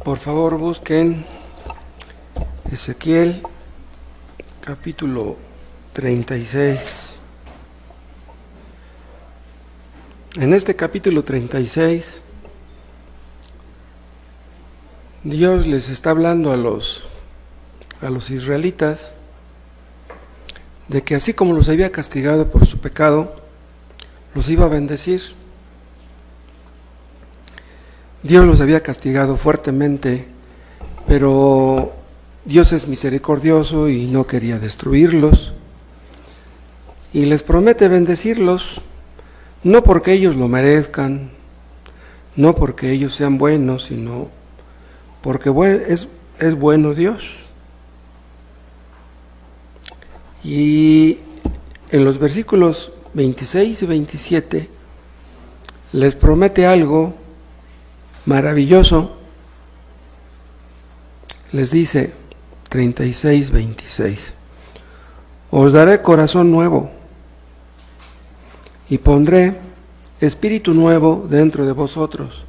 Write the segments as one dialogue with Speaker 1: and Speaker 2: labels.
Speaker 1: Por favor, busquen Ezequiel, capítulo 36. En este capítulo 36, Dios les está hablando a los israelitas de que así como los había castigado por su pecado, los iba a bendecir. Dios los había castigado fuertemente, pero Dios es misericordioso y no quería destruirlos. Y les promete bendecirlos, no porque ellos lo merezcan, no porque ellos sean buenos, sino porque es bueno Dios. Y en los versículos 26 y 27 les promete algo maravilloso. Les dice 36, 26: os daré corazón nuevo y pondré espíritu nuevo dentro de vosotros,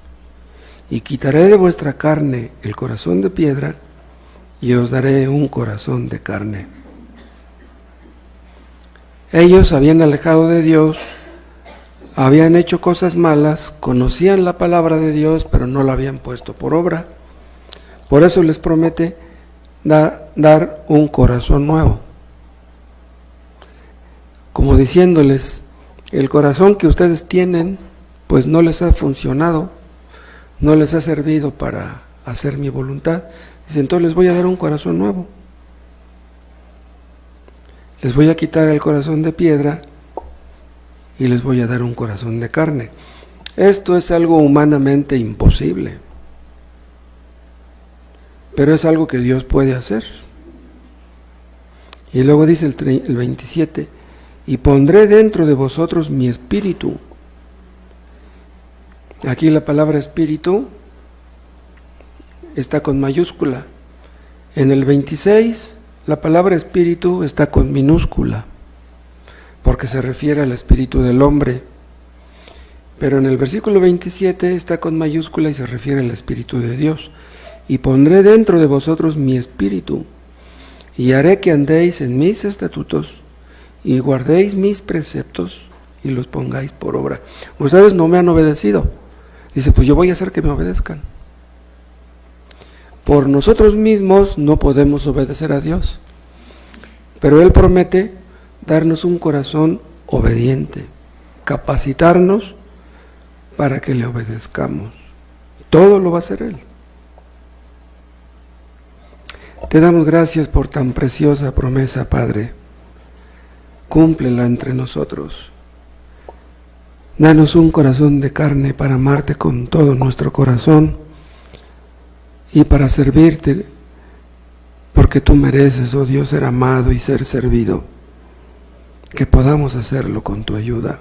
Speaker 1: y quitaré de vuestra carne el corazón de piedra y os daré un corazón de carne. Ellos habían alejado de Dios, habían hecho cosas malas, conocían la palabra de Dios, pero no la habían puesto por obra. Por eso les promete dar un corazón nuevo, como diciéndoles: el corazón que ustedes tienen, pues no les ha funcionado, no les ha servido para hacer mi voluntad. Dice: entonces les voy a dar un corazón nuevo. Les voy a quitar el corazón de piedra y les voy a dar un corazón de carne. Esto es algo humanamente imposible, pero es algo que Dios puede hacer. Y luego dice el 27: y pondré dentro de vosotros mi espíritu. Aquí la palabra espíritu está con mayúscula. En el 26 la palabra espíritu está con minúscula, porque se refiere al espíritu del hombre. Pero en el versículo 27 está con mayúscula y se refiere al espíritu de Dios. Y pondré dentro de vosotros mi espíritu, y haré que andéis en mis estatutos, y guardéis mis preceptos, y los pongáis por obra. Ustedes no me han obedecido. Dice: pues yo voy a hacer que me obedezcan. Por nosotros mismos no podemos obedecer a Dios, pero Él promete darnos un corazón obediente, capacitarnos para que le obedezcamos. Todo lo va a hacer Él. Te damos gracias por tan preciosa promesa, Padre. Cúmplela entre nosotros. Danos un corazón de carne para amarte con todo nuestro corazón y para servirte, porque tú mereces, oh Dios, ser amado y ser servido. Que podamos hacerlo con tu ayuda,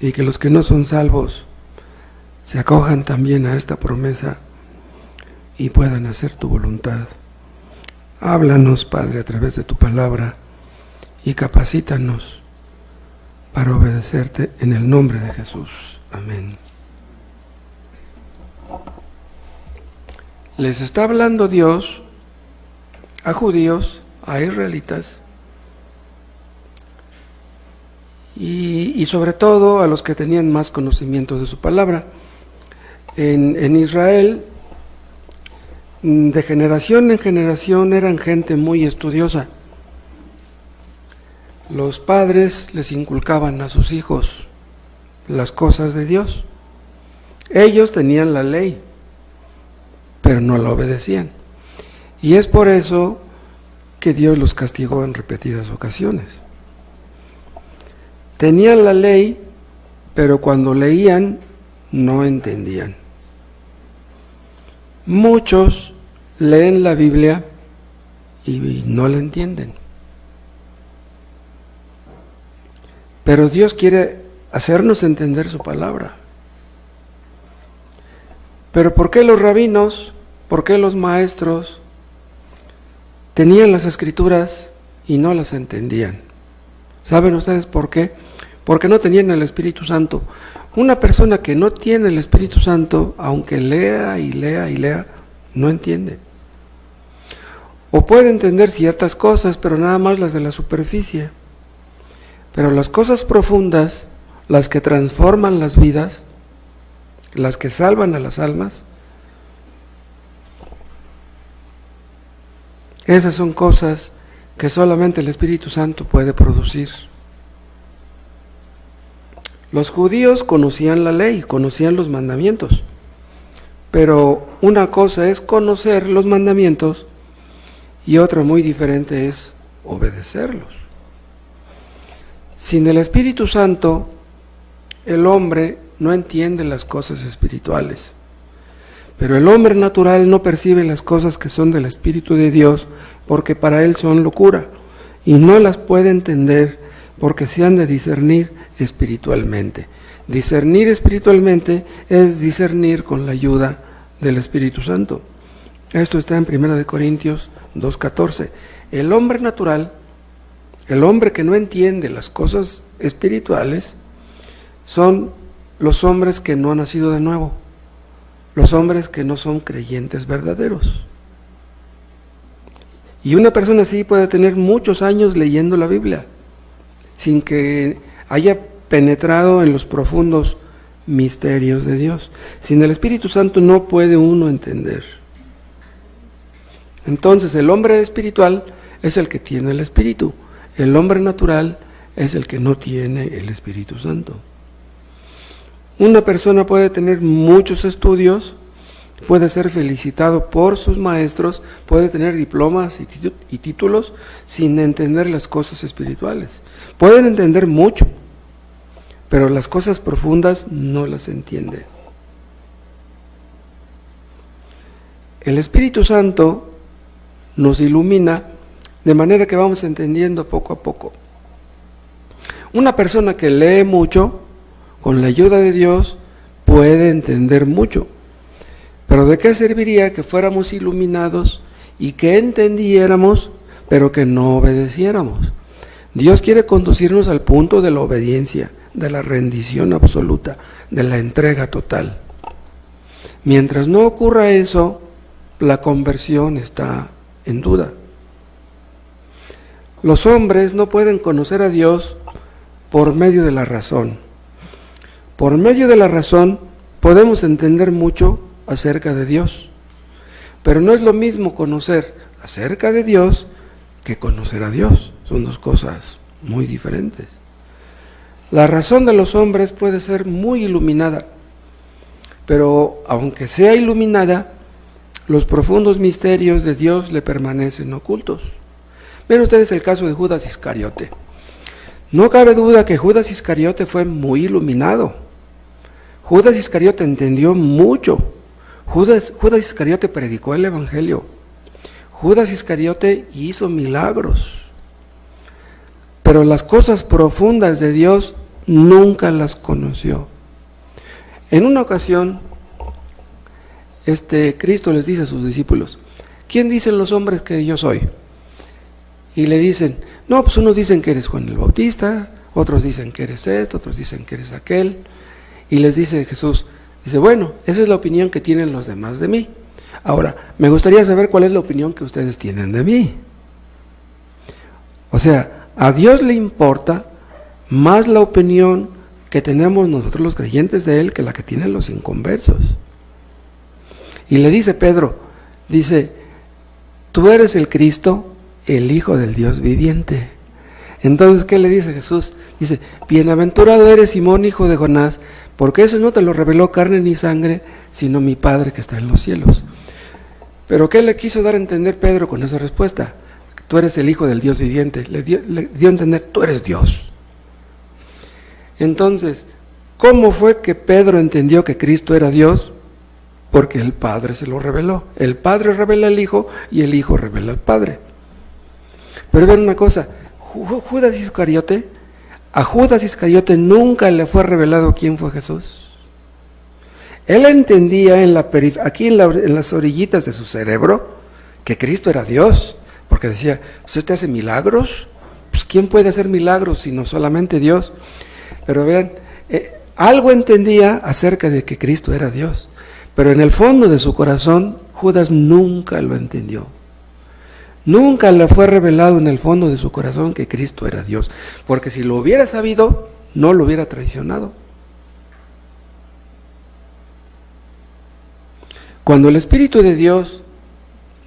Speaker 1: y que los que no son salvos se acojan también a esta promesa y puedan hacer tu voluntad. Háblanos, Padre, a través de tu palabra, y capacítanos para obedecerte en el nombre de Jesús. Amén. Les está hablando Dios a judíos, a israelitas, y sobre todo a los que tenían más conocimiento de su palabra. En Israel, de generación en generación, eran gente muy estudiosa. Los padres les inculcaban a sus hijos las cosas de Dios. Ellos tenían la ley, pero no la obedecían. Y es por eso que Dios los castigó en repetidas ocasiones. Tenían la ley, pero cuando leían no entendían. Muchos leen la Biblia y no la entienden. Pero Dios quiere hacernos entender su palabra. Pero ¿por qué los rabinos, por qué los maestros tenían las escrituras y no las entendían? ¿Saben ustedes por qué? Porque no tenían el Espíritu Santo. Una persona que no tiene el Espíritu Santo, aunque lea y lea y lea, no entiende. O puede entender ciertas cosas, pero nada más las de la superficie. Pero las cosas profundas, las que transforman las vidas, las que salvan a las almas, esas son cosas que solamente el Espíritu Santo puede producir. Los judíos conocían la ley, conocían los mandamientos, pero una cosa es conocer los mandamientos y otra muy diferente es obedecerlos. Sin el Espíritu Santo, el hombre no entiende las cosas espirituales, pero el hombre natural no percibe las cosas que son del Espíritu de Dios porque para él son locura y no las puede entender porque se han de discernir espiritualmente. Discernir espiritualmente es discernir con la ayuda del Espíritu Santo. Esto está en 1 Corintios 2:14. El hombre natural, el hombre que no entiende las cosas espirituales, son los hombres que no han nacido de nuevo, los hombres que no son creyentes verdaderos. Y una persona así puede tener muchos años leyendo la Biblia, sin que haya penetrado en los profundos misterios de Dios. Sin el Espíritu Santo no puede uno entender. Entonces el hombre espiritual es el que tiene el Espíritu, el hombre natural es el que no tiene el Espíritu Santo. Una persona puede tener muchos estudios, puede ser felicitado por sus maestros, puede tener diplomas y títulos sin entender las cosas espirituales. Pueden entender mucho, pero las cosas profundas no las entienden. El Espíritu Santo nos ilumina de manera que vamos entendiendo poco a poco. Una persona que lee mucho, con la ayuda de Dios, puede entender mucho. Pero ¿de qué serviría que fuéramos iluminados y que entendiéramos, pero que no obedeciéramos? Dios quiere conducirnos al punto de la obediencia, de la rendición absoluta, de la entrega total. Mientras no ocurra eso, la conversión está en duda. Los hombres no pueden conocer a Dios por medio de la razón. Por medio de la razón podemos entender mucho acerca de Dios, pero no es lo mismo conocer acerca de Dios que conocer a Dios. Son dos cosas muy diferentes. La razón de los hombres puede ser muy iluminada, pero aunque sea iluminada, los profundos misterios de Dios le permanecen ocultos. Ven ustedes el caso de Judas Iscariote. No cabe duda que Judas Iscariote fue muy iluminado. Judas Iscariote entendió mucho. Judas Iscariote predicó el Evangelio. Judas Iscariote hizo milagros. Pero las cosas profundas de Dios nunca las conoció. En una ocasión, Cristo les dice a sus discípulos: ¿quién dicen los hombres que yo soy? Y le dicen, no, pues unos dicen que eres Juan el Bautista, otros dicen que eres esto, otros dicen que eres aquel. Y les dice Jesús, dice, bueno, esa es la opinión que tienen los demás de mí. Ahora, me gustaría saber cuál es la opinión que ustedes tienen de mí. O sea, a Dios le importa más la opinión que tenemos nosotros los creyentes de Él que la que tienen los inconversos. Y le dice Pedro, dice, tú eres el Cristo, el Hijo del Dios viviente. Entonces, ¿qué le dice Jesús? Dice, bienaventurado eres Simón, hijo de Jonás, porque eso no te lo reveló carne ni sangre, sino mi Padre que está en los cielos. Pero ¿qué le quiso dar a entender Pedro con esa respuesta? Tú eres el Hijo del Dios viviente. Le dio a entender, tú eres Dios. Entonces, ¿cómo fue que Pedro entendió que Cristo era Dios? Porque el Padre se lo reveló. El Padre revela al Hijo y el Hijo revela al Padre. Pero ven una cosa, a Judas Iscariote nunca le fue revelado quién fue Jesús. Él entendía aquí en las orillitas de su cerebro que Cristo era Dios, porque decía, pues este hace milagros, pues ¿quién puede hacer milagros sino solamente Dios? Pero vean, algo entendía acerca de que Cristo era Dios, pero en el fondo de su corazón Judas nunca lo entendió. Nunca le fue revelado en el fondo de su corazón que Cristo era Dios, porque si lo hubiera sabido, no lo hubiera traicionado. Cuando el Espíritu de Dios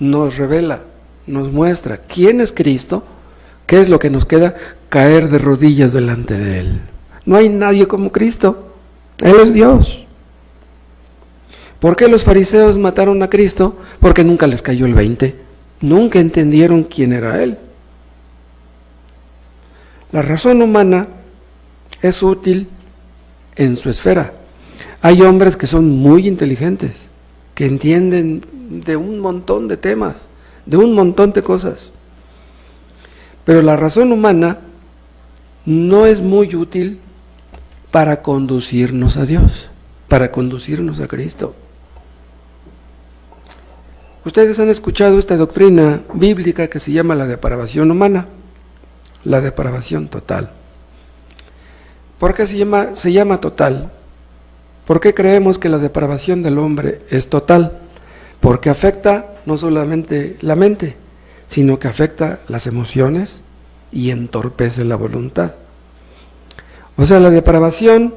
Speaker 1: nos revela, nos muestra quién es Cristo, ¿qué es lo que nos queda? Caer de rodillas delante de Él. No hay nadie como Cristo, Él es Dios. ¿Por qué los fariseos mataron a Cristo? Porque nunca les cayó el 20. Nunca entendieron quién era Él. La razón humana es útil en su esfera. Hay hombres que son muy inteligentes, que entienden de un montón de temas, de un montón de cosas. Pero la razón humana no es muy útil para conducirnos a Dios, para conducirnos a Cristo. Ustedes han escuchado esta doctrina bíblica que se llama la depravación humana, la depravación total. ¿Por qué se llama total? ¿Por qué creemos que la depravación del hombre es total? Porque afecta no solamente la mente, sino que afecta las emociones y entorpece la voluntad. O sea, la depravación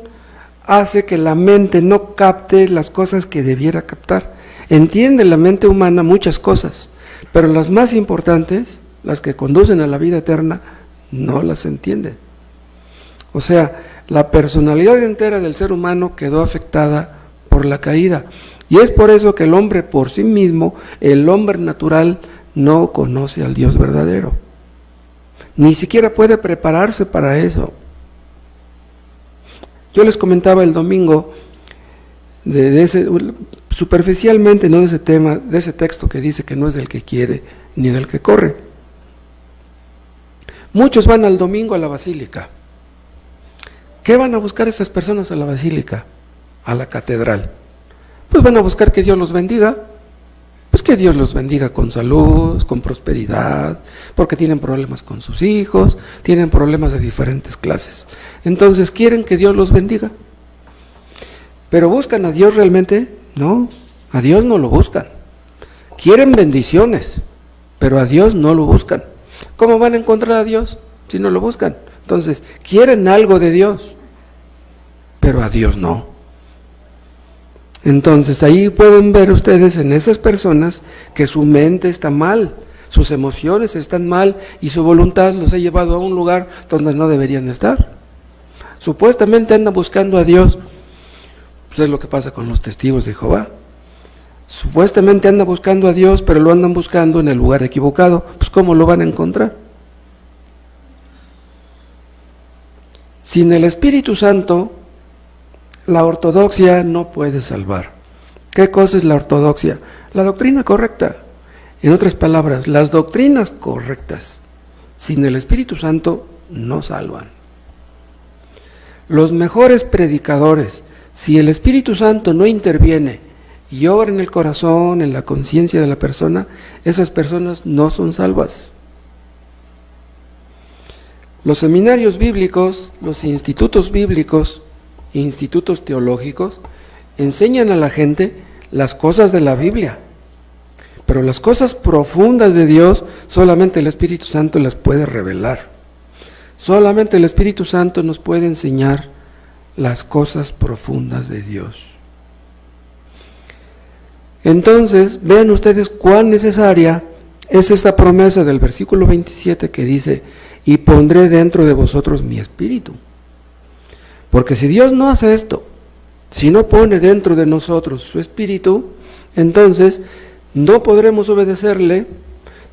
Speaker 1: hace que la mente no capte las cosas que debiera captar. Entiende la mente humana muchas cosas, pero las más importantes, las que conducen a la vida eterna, no las entiende. O sea, la personalidad entera del ser humano quedó afectada por la caída. Y es por eso que el hombre por sí mismo, el hombre natural, no conoce al Dios verdadero. Ni siquiera puede prepararse para eso. Yo les comentaba el domingo superficialmente, no de ese tema, de ese texto que dice que no es del que quiere ni del que corre. Muchos van al domingo a la basílica. ¿Qué van a buscar esas personas a la basílica? A la catedral. Pues van a buscar que Dios los bendiga. Pues que Dios los bendiga con salud, con prosperidad, porque tienen problemas con sus hijos, tienen problemas de diferentes clases. Entonces, ¿quieren que Dios los bendiga? ¿Pero buscan a Dios realmente? No, a Dios no lo buscan. Quieren bendiciones, pero a Dios no lo buscan. ¿Cómo van a encontrar a Dios si no lo buscan? Entonces, quieren algo de Dios, pero a Dios no. Entonces, ahí pueden ver ustedes en esas personas que su mente está mal, sus emociones están mal y su voluntad los ha llevado a un lugar donde no deberían estar. Supuestamente andan buscando a Dios. Pues es lo que pasa con los testigos de Jehová. Supuestamente andan buscando a Dios, pero lo andan buscando en el lugar equivocado. Pues ¿cómo lo van a encontrar? Sin el Espíritu Santo, la ortodoxia no puede salvar. ¿Qué cosa es la ortodoxia? La doctrina correcta. En otras palabras, las doctrinas correctas, sin el Espíritu Santo, no salvan. Los mejores predicadores, si el Espíritu Santo no interviene y obra en el corazón, en la conciencia de la persona, esas personas no son salvas. Los seminarios bíblicos, los institutos bíblicos, institutos teológicos, enseñan a la gente las cosas de la Biblia, pero las cosas profundas de Dios solamente el Espíritu Santo las puede revelar. Solamente el Espíritu Santo nos puede enseñar las cosas profundas de Dios. Entonces, vean ustedes cuán necesaria es esta promesa del versículo 27 que dice: y pondré dentro de vosotros mi espíritu. Porque si Dios no hace esto, si no pone dentro de nosotros su espíritu, entonces no podremos obedecerle,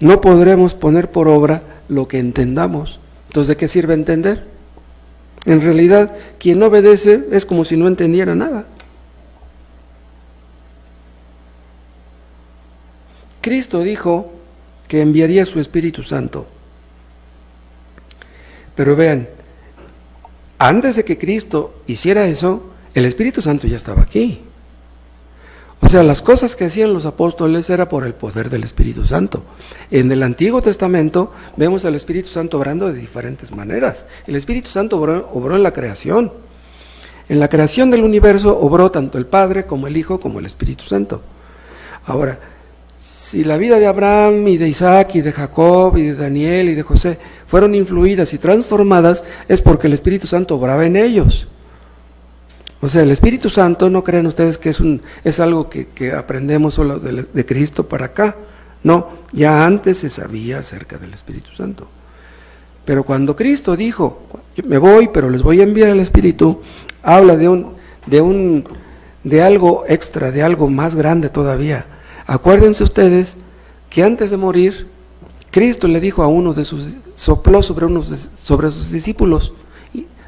Speaker 1: no podremos poner por obra lo que entendamos. Entonces, ¿de qué sirve entender? En realidad, quien no obedece es como si no entendiera nada. Cristo dijo que enviaría su Espíritu Santo. Pero vean, antes de que Cristo hiciera eso, el Espíritu Santo ya estaba aquí. O sea, las cosas que hacían los apóstoles era por el poder del Espíritu Santo. En el Antiguo Testamento vemos al Espíritu Santo obrando de diferentes maneras. El Espíritu Santo obró en la creación. En la creación del universo obró tanto el Padre como el Hijo como el Espíritu Santo. Ahora, Si la vida de Abraham y de Isaac y de Jacob y de Daniel y de José fueron influidas y transformadas, es porque el Espíritu Santo obraba en ellos. O sea, el Espíritu Santo, no crean ustedes que es algo que aprendemos solo de Cristo para acá. No, ya antes se sabía acerca del Espíritu Santo. Pero cuando Cristo dijo, me voy, pero les voy a enviar al Espíritu, habla de algo extra, de algo más grande todavía. Acuérdense ustedes que antes de morir, Cristo le dijo a uno de sus, sopló sobre sus discípulos,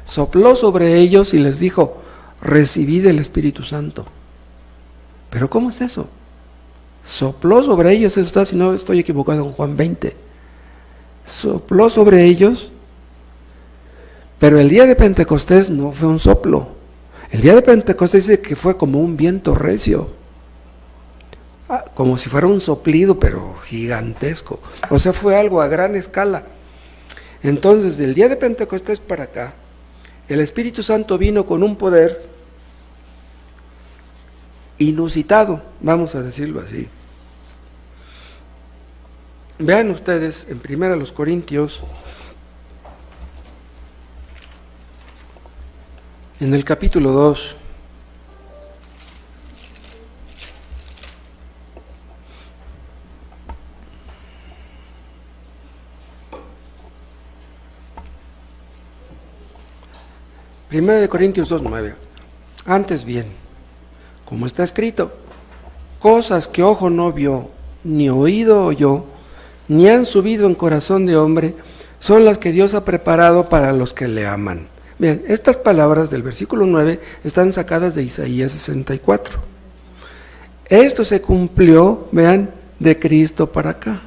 Speaker 1: sopló sobre ellos y les dijo, recibid el Espíritu Santo. ¿Pero cómo es eso? Sopló sobre ellos, eso está, si no estoy equivocado, en Juan 20. Sopló sobre ellos, pero el día de Pentecostés no fue un soplo. El día de Pentecostés dice que fue como un viento recio, como si fuera un soplido, pero gigantesco. O sea, fue algo a gran escala. Entonces, del día de Pentecostés para acá, el Espíritu Santo vino con un poder inusitado, vamos a decirlo así. Vean ustedes en 1 Corintios, en el capítulo 2, Primera de Corintios 2:9. Antes bien, como está escrito, cosas que ojo no vio, ni oído oyó, ni han subido en corazón de hombre, son las que Dios ha preparado para los que le aman. Bien, estas palabras del versículo 9 están sacadas de Isaías 64. Esto se cumplió, vean, de Cristo para acá.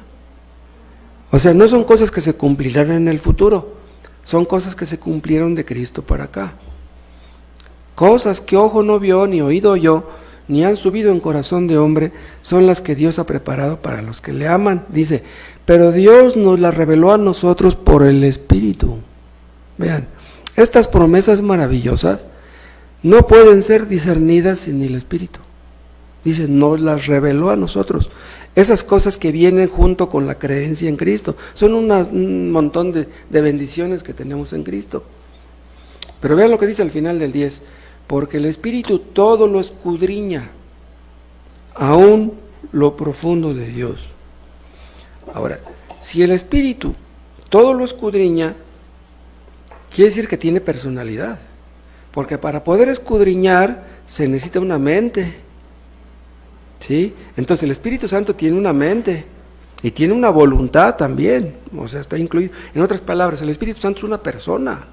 Speaker 1: O sea, no son cosas que se cumplirán en el futuro, son cosas que se cumplieron de Cristo para acá. Cosas que ojo no vio, ni oído oyó, ni han subido en corazón de hombre, son las que Dios ha preparado para los que le aman. Dice, pero Dios nos las reveló a nosotros por el Espíritu. Vean, estas promesas maravillosas no pueden ser discernidas sin el Espíritu. Dice, nos las reveló a nosotros. Esas cosas que vienen junto con la creencia en Cristo. Son un montón de bendiciones que tenemos en Cristo. Pero vean lo que dice al final del 10. Porque el Espíritu todo lo escudriña, aún lo profundo de Dios. Ahora, si el Espíritu todo lo escudriña, quiere decir que tiene personalidad. Porque para poder escudriñar se necesita una mente. ¿Sí? Entonces el Espíritu Santo tiene una mente y tiene una voluntad también, o sea, está incluido. En otras palabras, el Espíritu Santo es una persona.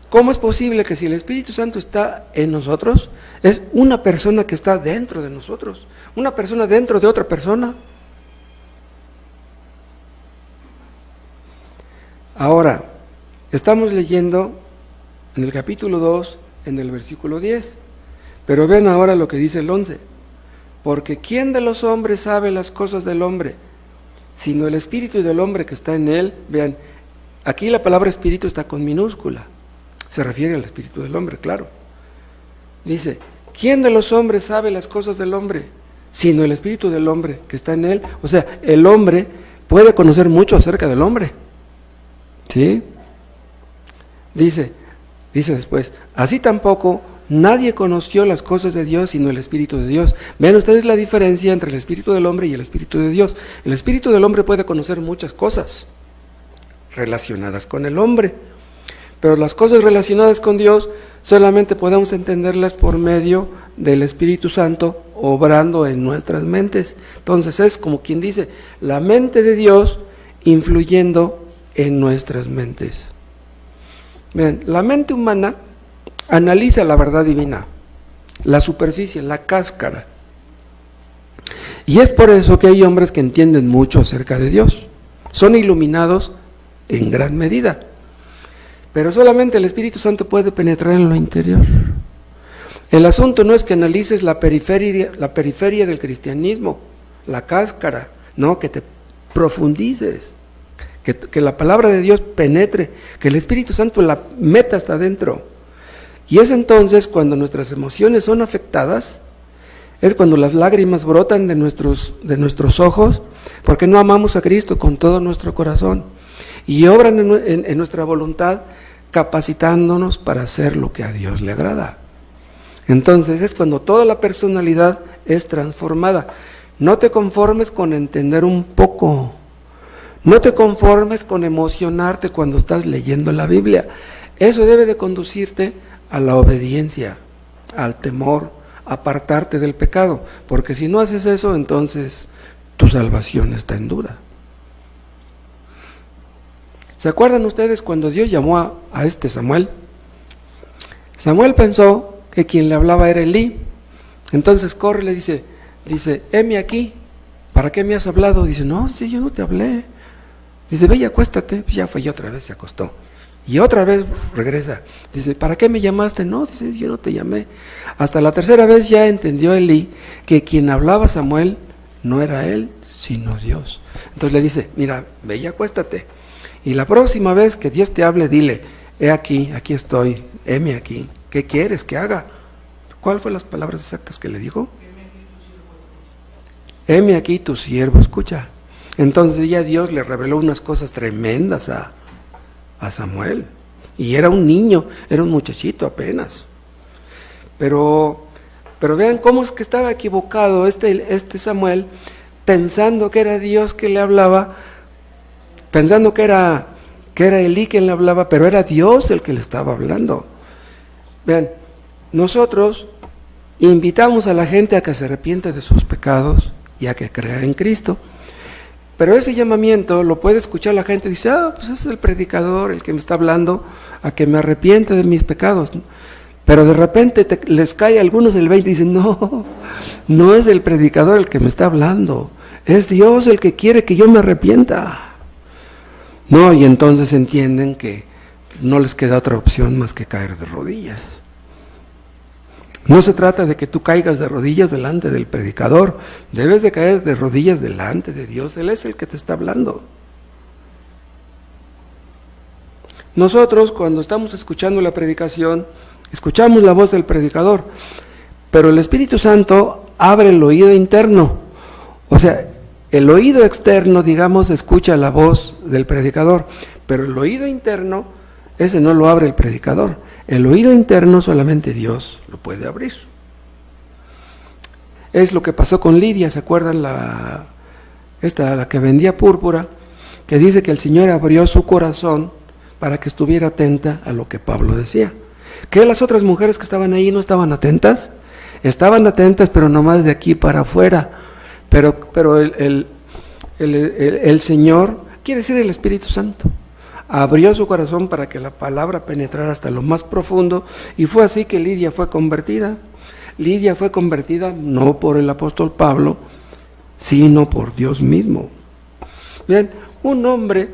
Speaker 1: ¿Cómo es posible que si el Espíritu Santo está en nosotros, es una persona que está dentro de nosotros, una persona dentro de otra persona? Ahora, estamos leyendo en el capítulo 2, en el versículo 10, pero ven ahora lo que dice el 11. Porque ¿quién de los hombres sabe las cosas del hombre? Sino el espíritu del hombre que está en él. Vean, aquí la palabra espíritu está con minúscula. Se refiere al espíritu del hombre, claro. Dice, ¿quién de los hombres sabe las cosas del hombre? Sino el espíritu del hombre que está en él. O sea, el hombre puede conocer mucho acerca del hombre. ¿Sí? Dice después, así tampoco nadie conoció las cosas de Dios sino el Espíritu de Dios. Vean ustedes la diferencia entre el Espíritu del hombre y el Espíritu de Dios. El Espíritu del hombre puede conocer muchas cosas relacionadas con el hombre, pero las cosas relacionadas con Dios solamente podemos entenderlas por medio del Espíritu Santo obrando en nuestras mentes. Entonces es como quien dice, la mente de Dios influyendo en nuestras mentes. Vean, la mente humana analiza la verdad divina, la superficie, la cáscara. Y es por eso que hay hombres que entienden mucho acerca de Dios. Son iluminados en gran medida. Pero solamente el Espíritu Santo puede penetrar en lo interior. El asunto no es que analices la periferia del cristianismo, la cáscara, no, que te profundices, que la palabra de Dios penetre, que el Espíritu Santo la meta hasta adentro. Y es entonces cuando nuestras emociones son afectadas, Es cuando las lágrimas brotan de nuestros ojos, porque no amamos a Cristo con todo nuestro corazón. Y obran en nuestra voluntad, capacitándonos para hacer lo que a Dios le agrada. Entonces es cuando toda la personalidad es transformada. No te conformes con entender un poco. No te conformes con emocionarte cuando estás leyendo la Biblia. Eso debe de conducirte a la obediencia, al temor, apartarte del pecado. Porque si no haces eso, entonces tu salvación está en duda. ¿Se acuerdan ustedes cuando Dios llamó a este Samuel? Samuel pensó que quien le hablaba era Elí. Entonces corre y le dice, heme aquí, ¿para qué me has hablado? Dice, no, dice, yo no te hablé. Dice, ve y acuéstate. Ya fue y otra vez se acostó. Y otra vez regresa. Dice, ¿para qué me llamaste? No, dice, yo no te llamé. Hasta la tercera vez ya entendió Elí que quien hablaba Samuel no era él, sino Dios. Entonces le dice, mira, ve y acuéstate. Y la próxima vez que Dios te hable, dile, he aquí estoy, heme aquí. ¿Qué quieres que haga? ¿Cuál fue las palabras exactas que le dijo? Heme aquí tu siervo, escucha. Entonces ya Dios le reveló unas cosas tremendas a Samuel. Y era un niño, era un muchachito apenas. Pero vean cómo es que estaba equivocado este Samuel, pensando que era Dios que le hablaba, pensando que era Elí quien le hablaba, pero era Dios el que le estaba hablando. Vean, nosotros invitamos a la gente a que se arrepienta de sus pecados y a que crea en Cristo. Pero ese llamamiento lo puede escuchar la gente y dice, pues ese es el predicador el que me está hablando a que me arrepiente de mis pecados. Pero de repente les cae a algunos el 20 y dicen, no es el predicador el que me está hablando, es Dios el que quiere que yo me arrepienta. No, y entonces entienden que no les queda otra opción más que caer de rodillas. No se trata de que tú caigas de rodillas delante del predicador, debes de caer de rodillas delante de Dios, Él es el que te está hablando. Nosotros cuando estamos escuchando la predicación, escuchamos la voz del predicador, pero el Espíritu Santo abre el oído interno, o sea, el oído externo, digamos, escucha la voz del predicador, pero el oído interno, ese no lo abre el predicador. El oído interno solamente Dios lo puede abrir. Es lo que pasó con Lidia, ¿se acuerdan? La que vendía púrpura, que dice que el Señor abrió su corazón para que estuviera atenta a lo que Pablo decía. ¿Que las otras mujeres que estaban ahí no estaban atentas? Estaban atentas, pero nomás de aquí para afuera. Pero el Señor, quiere decir el Espíritu Santo, abrió su corazón para que la palabra penetrara hasta lo más profundo, y fue así que Lidia fue convertida. Lidia fue convertida no por el apóstol Pablo, sino por Dios mismo. Bien, un hombre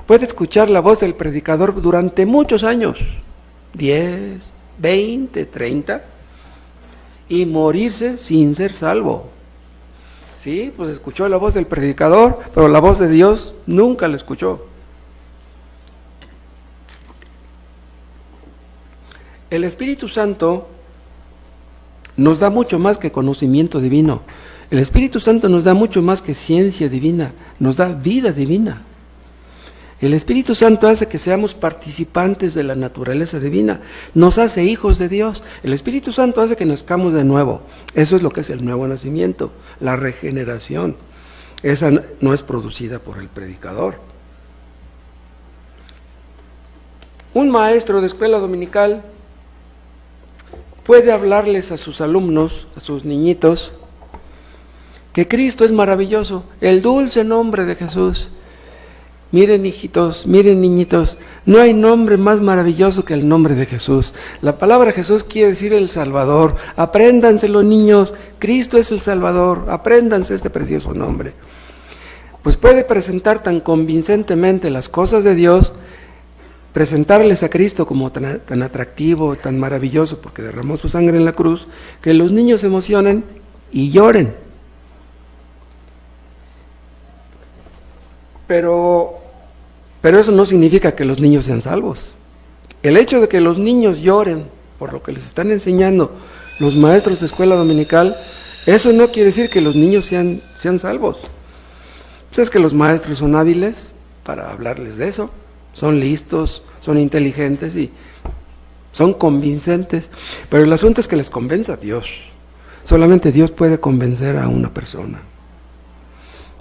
Speaker 1: puede escuchar la voz del predicador durante muchos años, 10, 20, 30, y morirse sin ser salvo. Sí, pues escuchó la voz del predicador, pero la voz de Dios nunca la escuchó. El Espíritu Santo nos da mucho más que conocimiento divino. El Espíritu Santo nos da mucho más que ciencia divina, nos da vida divina. El Espíritu Santo hace que seamos participantes de la naturaleza divina, nos hace hijos de Dios. El Espíritu Santo hace que nazcamos de nuevo. Eso es lo que es el nuevo nacimiento, la regeneración. Esa no es producida por el predicador. Un maestro de escuela dominical puede hablarles a sus alumnos, a sus niñitos, que Cristo es maravilloso, el dulce nombre de Jesús. Miren, hijitos, miren, niñitos, no hay nombre más maravilloso que el nombre de Jesús. La palabra Jesús quiere decir el Salvador. Apréndanselo, niños, Cristo es el Salvador, apréndanse este precioso nombre. Pues puede presentar tan convincentemente las cosas de Dios, presentarles a Cristo como tan atractivo, tan maravilloso, porque derramó su sangre en la cruz, que los niños se emocionen y lloren. Pero eso no significa que los niños sean salvos. El hecho de que los niños lloren por lo que les están enseñando los maestros de escuela dominical Eso no quiere decir que los niños sean salvos. Pues es que los maestros son hábiles para hablarles de eso, son listos, son inteligentes y son convincentes, pero el asunto es que les convenza a Dios. Solamente Dios puede convencer a una persona.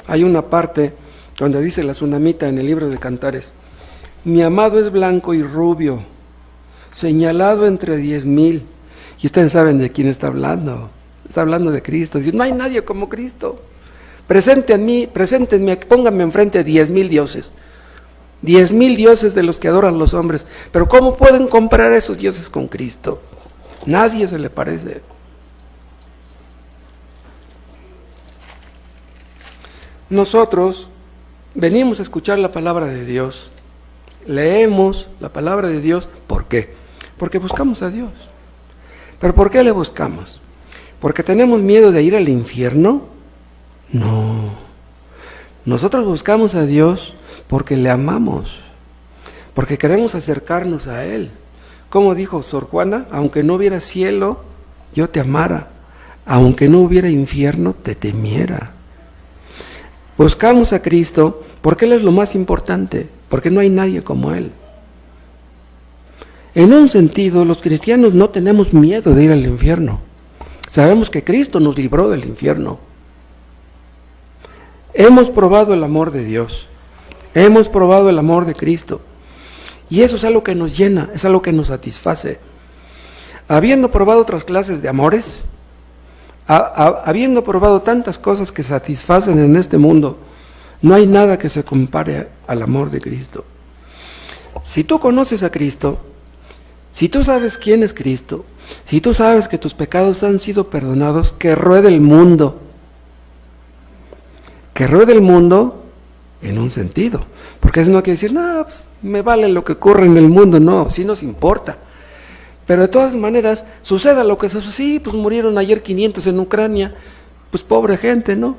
Speaker 1: Hay una parte donde dice la tsunamita en el libro de Cantares: mi amado es blanco y rubio, señalado entre 10,000. Y ustedes saben de quién está hablando. Está hablando de Cristo. Dice, no hay nadie como Cristo. Preséntenme, pónganme enfrente 10,000 dioses. 10,000 dioses de los que adoran los hombres. Pero ¿cómo pueden comparar esos dioses con Cristo? Nadie se le parece. Nosotros venimos a escuchar la palabra de Dios. Leemos la palabra de Dios. ¿Por qué? Porque buscamos a Dios. ¿Pero por qué le buscamos? ¿Porque tenemos miedo de ir al infierno? No. Nosotros buscamos a Dios porque le amamos, porque queremos acercarnos a Él. Como dijo Sor Juana, aunque no hubiera cielo, yo te amara, aunque no hubiera infierno, te temiera. Buscamos a Cristo porque Él es lo más importante, porque no hay nadie como Él. En un sentido, los cristianos no tenemos miedo de ir al infierno. Sabemos que Cristo nos libró del infierno. Hemos probado el amor de Dios. Hemos probado el amor de Cristo. Y eso es algo que nos llena, es algo que nos satisface. Habiendo probado otras clases de amores, habiendo probado tantas cosas que satisfacen en este mundo, no hay nada que se compare al amor de Cristo. Si tú conoces a Cristo, si tú sabes quién es Cristo, si tú sabes que tus pecados han sido perdonados, que ruede el mundo. Que ruede el mundo en un sentido. Porque eso no quiere decir, no, pues, me vale lo que ocurre en el mundo. No, sí nos importa. Pero de todas maneras, suceda lo que suceda. Sí, pues murieron ayer 500 en Ucrania. Pues pobre gente, ¿no?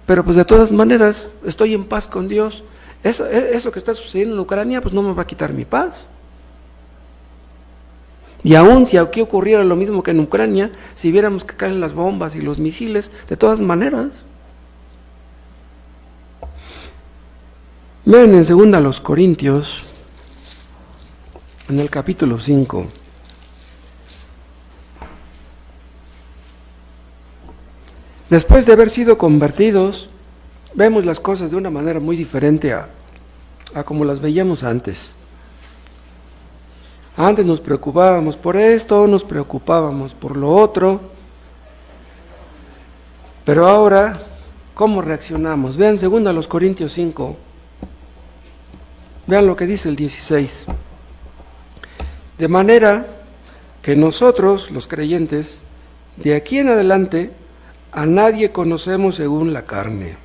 Speaker 1: Pero pues de todas maneras, estoy en paz con Dios. Eso que está sucediendo en Ucrania, pues no me va a quitar mi paz. Y aún si aquí ocurriera lo mismo que en Ucrania, si viéramos que caen las bombas y los misiles, de todas maneras. Vean en 2 Corintios, en el capítulo 5. Después de haber sido convertidos, vemos las cosas de una manera muy diferente a como las veíamos antes. Antes nos preocupábamos por esto, nos preocupábamos por lo otro, pero ahora, ¿cómo reaccionamos? Vean 2 Corintios 5, vean lo que dice el 16. De manera que nosotros, los creyentes, de aquí en adelante, a nadie conocemos según la carne.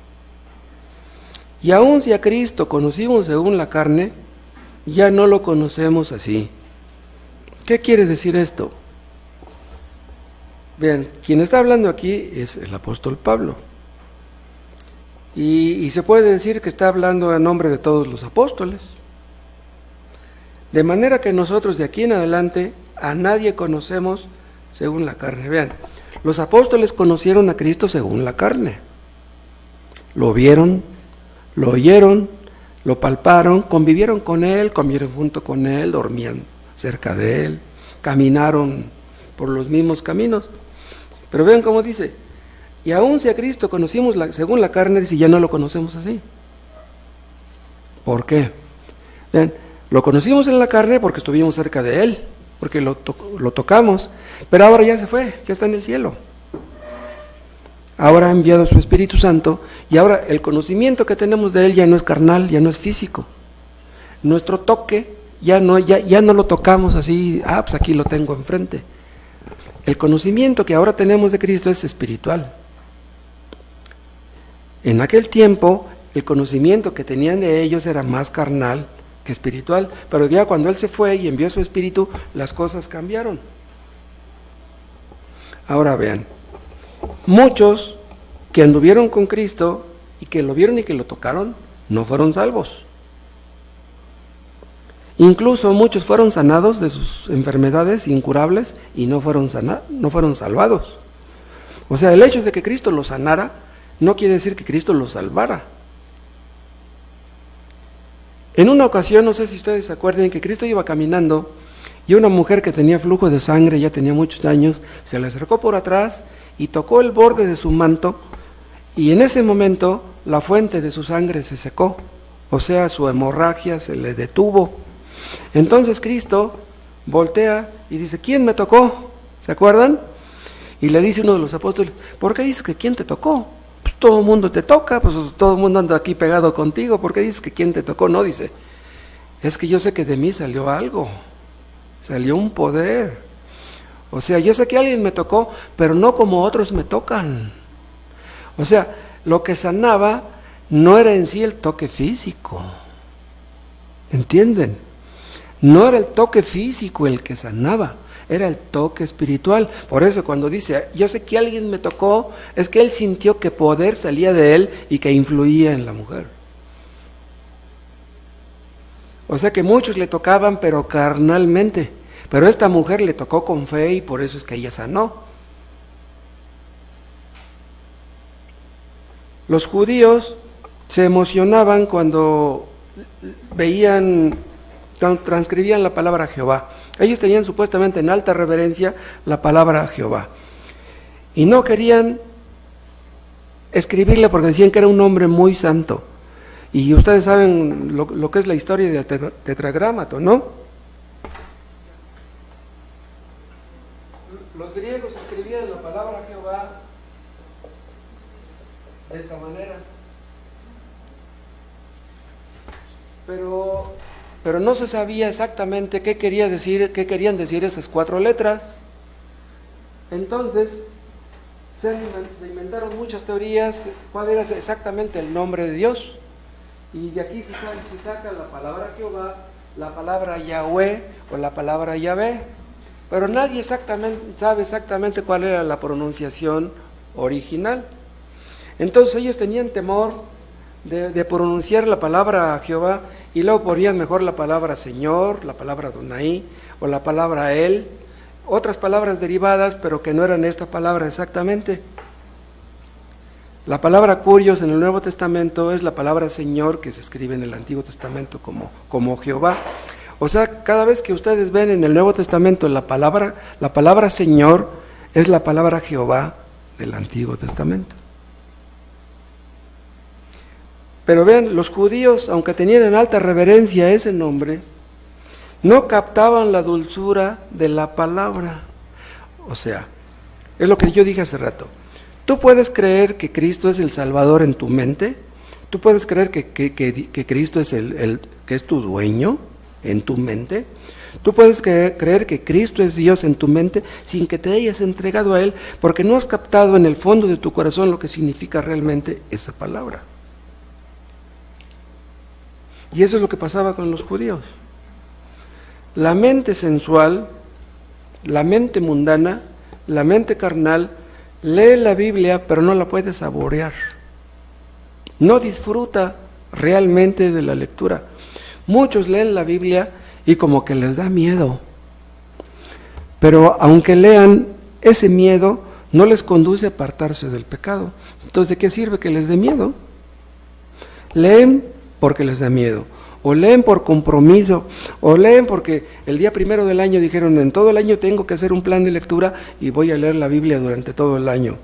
Speaker 1: Y aun si a Cristo conocimos según la carne, ya no lo conocemos así. ¿Qué quiere decir esto? Vean, quien está hablando aquí es el apóstol Pablo. Y se puede decir que está hablando en nombre de todos los apóstoles. De manera que nosotros de aquí en adelante a nadie conocemos según la carne. Vean, los apóstoles conocieron a Cristo según la carne. Lo vieron, lo oyeron, lo palparon, convivieron con Él, comieron junto con Él, dormían cerca de Él, caminaron por los mismos caminos. Pero vean cómo dice, y aun si a Cristo conocimos según la carne, dice, ya no lo conocemos así. ¿Por qué? Vean, lo conocimos en la carne porque estuvimos cerca de Él, porque lo tocamos, pero ahora ya se fue, ya está en el cielo. Ahora ha enviado su Espíritu Santo y ahora el conocimiento que tenemos de Él ya no es carnal, ya no es físico. Nuestro toque ya no lo tocamos así, pues aquí lo tengo enfrente. El conocimiento que ahora tenemos de Cristo es espiritual. En aquel tiempo, el conocimiento que tenían de ellos era más carnal que espiritual, pero ya cuando Él se fue y envió su Espíritu, las cosas cambiaron. Ahora vean, muchos que anduvieron con Cristo y que lo vieron y que lo tocaron, no fueron salvos. Incluso muchos fueron sanados de sus enfermedades incurables y no fueron salvados. O sea, el hecho de que Cristo lo sanara no quiere decir que Cristo lo salvara. En una ocasión, no sé si ustedes se acuerdan, que Cristo iba caminando y una mujer que tenía flujo de sangre, ya tenía muchos años, se le acercó por atrás y tocó el borde de su manto, y en ese momento la fuente de su sangre se secó, o sea, su hemorragia se le detuvo. Entonces Cristo voltea y dice, ¿quién me tocó? ¿Se acuerdan? Y le dice uno de los apóstoles, ¿por qué dices que quién te tocó? Pues todo el mundo te toca, pues todo el mundo anda aquí pegado contigo, ¿por qué dices que quién te tocó? No, dice, es que yo sé que de mí salió algo, salió un poder. O sea, yo sé que alguien me tocó, pero no como otros me tocan. O sea, lo que sanaba no era en sí el toque físico, ¿entienden? No era el toque físico el que sanaba, era el toque espiritual. Por eso cuando dice, yo sé que alguien me tocó, es que él sintió que poder salía de él y que influía en la mujer. O sea que muchos le tocaban, pero carnalmente. Pero esta mujer le tocó con fe y por eso es que ella sanó. Los judíos se emocionaban cuando veían, transcribían la palabra Jehová. Ellos tenían supuestamente en alta reverencia la palabra Jehová. Y no querían escribirla porque decían que era un hombre muy santo. Y ustedes saben lo que es la historia del tetragrámato, ¿no? Los griegos escribían la palabra Jehová de esta manera. Pero no se sabía exactamente qué querían decir esas 4 letras. Entonces se inventaron muchas teorías cuál era exactamente el nombre de Dios. Y de aquí se saca la palabra Jehová, la palabra Yahweh o la palabra Yahvé. Pero nadie sabe exactamente cuál era la pronunciación original. Entonces ellos tenían temor de pronunciar la palabra Jehová y luego ponían mejor la palabra Señor, la palabra Adonai o la palabra Él, otras palabras derivadas pero que no eran esta palabra exactamente. La palabra Kurios en el Nuevo Testamento es la palabra Señor que se escribe en el Antiguo Testamento como Jehová. O sea, cada vez que ustedes ven en el Nuevo Testamento la palabra Señor es la palabra Jehová del Antiguo Testamento. Pero vean, los judíos, aunque tenían en alta reverencia ese nombre, no captaban la dulzura de la palabra. O sea, es lo que yo dije hace rato. Tú puedes creer que Cristo es el Salvador en tu mente, tú puedes creer que Cristo es que es tu dueño en tu mente, tú puedes creer que Cristo es Dios en tu mente sin que te hayas entregado a Él, porque no has captado en el fondo de tu corazón lo que significa realmente esa palabra. Y eso es lo que pasaba con los judíos. La mente sensual, la mente mundana, la mente carnal, lee la Biblia pero no la puede saborear. No disfruta realmente de la lectura. Muchos leen la Biblia y como que les da miedo. Pero aunque lean, ese miedo no les conduce a apartarse del pecado. Entonces, ¿de qué sirve que les dé miedo? Leen porque les da miedo, o leen por compromiso, o leen porque el día 1 del año dijeron, en todo el año tengo que hacer un plan de lectura y voy a leer la Biblia durante todo el año.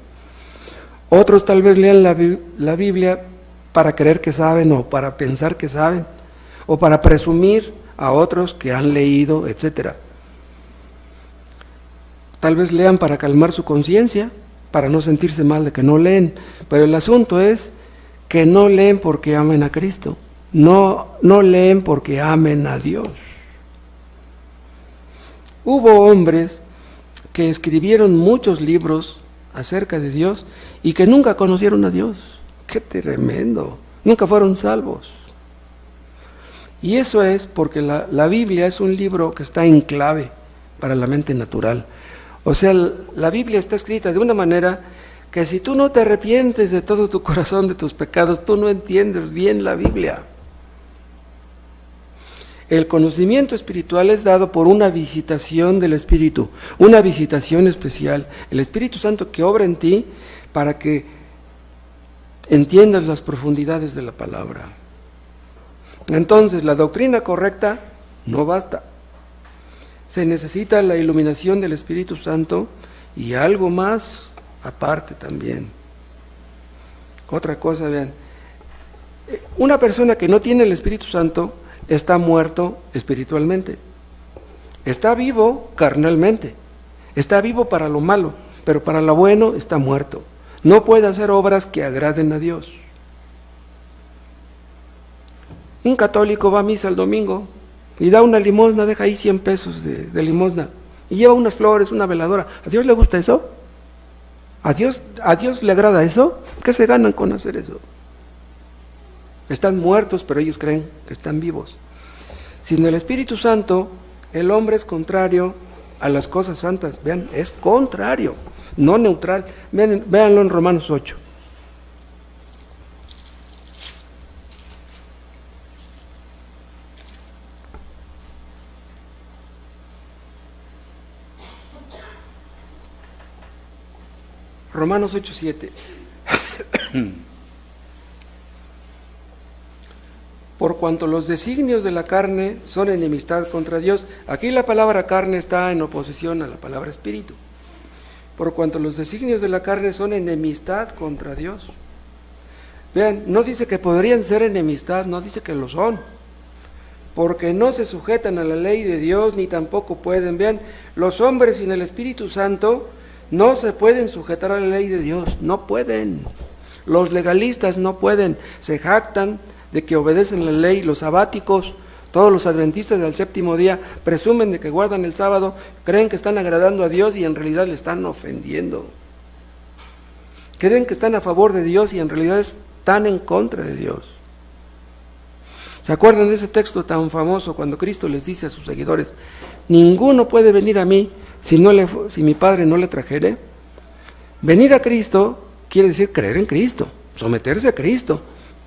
Speaker 1: Otros tal vez lean la Biblia para creer que saben, o para pensar que saben, o para presumir a otros que han leído, etc. Tal vez lean para calmar su conciencia, para no sentirse mal de que no leen, pero el asunto es que no leen porque amen a Cristo. No leen porque amen a Dios. Hubo hombres que escribieron muchos libros acerca de Dios y que nunca conocieron a Dios. ¡Qué tremendo! Nunca fueron salvos. Y eso es porque la Biblia es un libro que está en clave para la mente natural. O sea, la Biblia está escrita de una manera que si tú no te arrepientes de todo tu corazón de tus pecados, tú no entiendes bien la Biblia. El conocimiento espiritual es dado por una visitación del Espíritu, una visitación especial. El Espíritu Santo que obra en ti para que entiendas las profundidades de la palabra. Entonces, la doctrina correcta no basta. Se necesita la iluminación del Espíritu Santo y algo más aparte también. Otra cosa, vean. Una persona que no tiene el Espíritu Santo está muerto espiritualmente. Está vivo carnalmente. Está vivo para lo malo, pero para lo bueno está muerto. No puede hacer obras que agraden a Dios. Un católico va a misa el domingo y da una limosna, deja ahí 100 pesos de limosna y lleva unas flores, una veladora. ¿A Dios le gusta eso? ¿A Dios le agrada eso? ¿Qué se ganan con hacer eso? Están muertos, pero ellos creen que están vivos. Sin el Espíritu Santo, el hombre es contrario a las cosas santas. Vean, es contrario, no neutral. Véanlo en Romanos 8. Romanos 8:7. Por cuanto los designios de la carne son enemistad contra Dios. Aquí la palabra carne está en oposición a la palabra espíritu. Por cuanto los designios de la carne son enemistad contra Dios. Vean, no dice que podrían ser enemistad, no dice que lo son. Porque no se sujetan a la ley de Dios, ni tampoco pueden. Vean, los hombres sin el Espíritu Santo no se pueden sujetar a la ley de Dios, no pueden. Los legalistas no pueden, se jactan de que obedecen la ley. Los sabáticos, todos los adventistas del séptimo día, presumen de que guardan el sábado, creen que están agradando a Dios y en realidad le están ofendiendo. Creen que están a favor de Dios y en realidad están en contra de Dios. ¿Se acuerdan de ese texto tan famoso cuando Cristo les dice a sus seguidores: ninguno puede venir a mí si mi Padre no le trajere? Venir a Cristo quiere decir creer en Cristo, someterse a Cristo.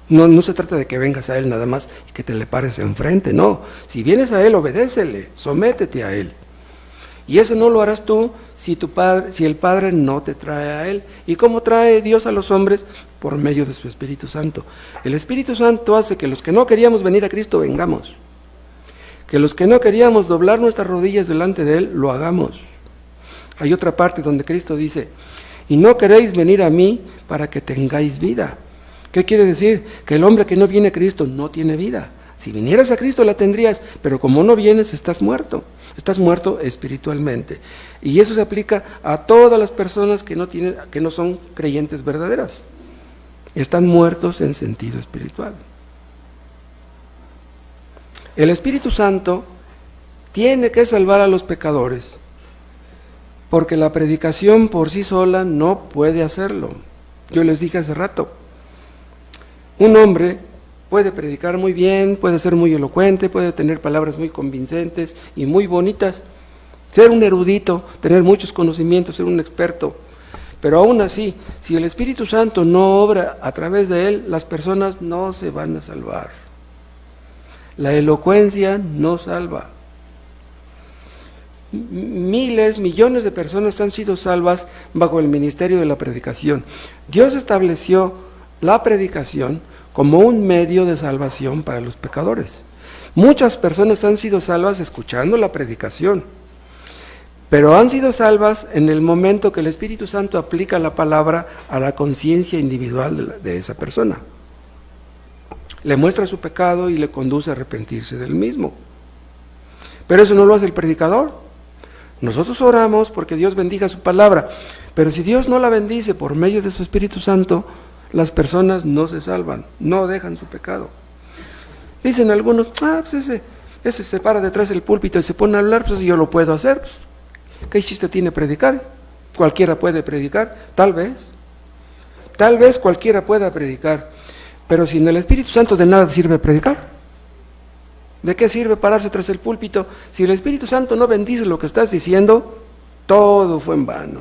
Speaker 1: No se trata de que vengas a Él nada más y que te le pares enfrente, no. Si vienes a Él, obedécele, sométete a Él. Y eso no lo harás tú si el Padre no te trae a Él. ¿Y cómo trae Dios a los hombres? Por medio de su Espíritu Santo. El Espíritu Santo hace que los que no queríamos venir a Cristo, vengamos. Que los que no queríamos doblar nuestras rodillas delante de Él, lo hagamos. Hay otra parte donde Cristo dice: y no queréis venir a mí para que tengáis vida. ¿Qué quiere decir? Que el hombre que no viene a Cristo no tiene vida. Si vinieras a Cristo la tendrías, pero como no vienes, estás muerto espiritualmente. Y eso se aplica a todas las personas que no son creyentes verdaderas. Están muertos en sentido espiritual. El Espíritu Santo tiene que salvar a los pecadores, porque la predicación por sí sola no puede hacerlo. Yo les dije hace rato, un hombre puede predicar muy bien, puede ser muy elocuente, puede tener palabras muy convincentes y muy bonitas, ser un erudito, tener muchos conocimientos, ser un experto, pero aún así, si el Espíritu Santo no obra a través de él, las personas no se van a salvar. La elocuencia no salva. Miles, millones de personas han sido salvas bajo el ministerio de la predicación. Dios estableció la predicación como un medio de salvación para los pecadores. Muchas personas han sido salvas escuchando la predicación, pero han sido salvas en el momento que el Espíritu Santo aplica la palabra a la conciencia individual de esa persona. Le muestra su pecado y le conduce a arrepentirse del mismo. Pero eso no lo hace el predicador. Nosotros oramos porque Dios bendiga su palabra, pero si Dios no la bendice por medio de su Espíritu Santo, las personas no se salvan, no dejan su pecado. Dicen algunos: pues ese se para detrás del púlpito y se pone a hablar, pues yo lo puedo hacer. Pues, ¿qué chiste tiene predicar? Cualquiera puede predicar, tal vez cualquiera pueda predicar, pero sin el Espíritu Santo de nada sirve predicar. ¿De qué sirve pararse tras el púlpito? Si el Espíritu Santo no bendice lo que estás diciendo, todo fue en vano.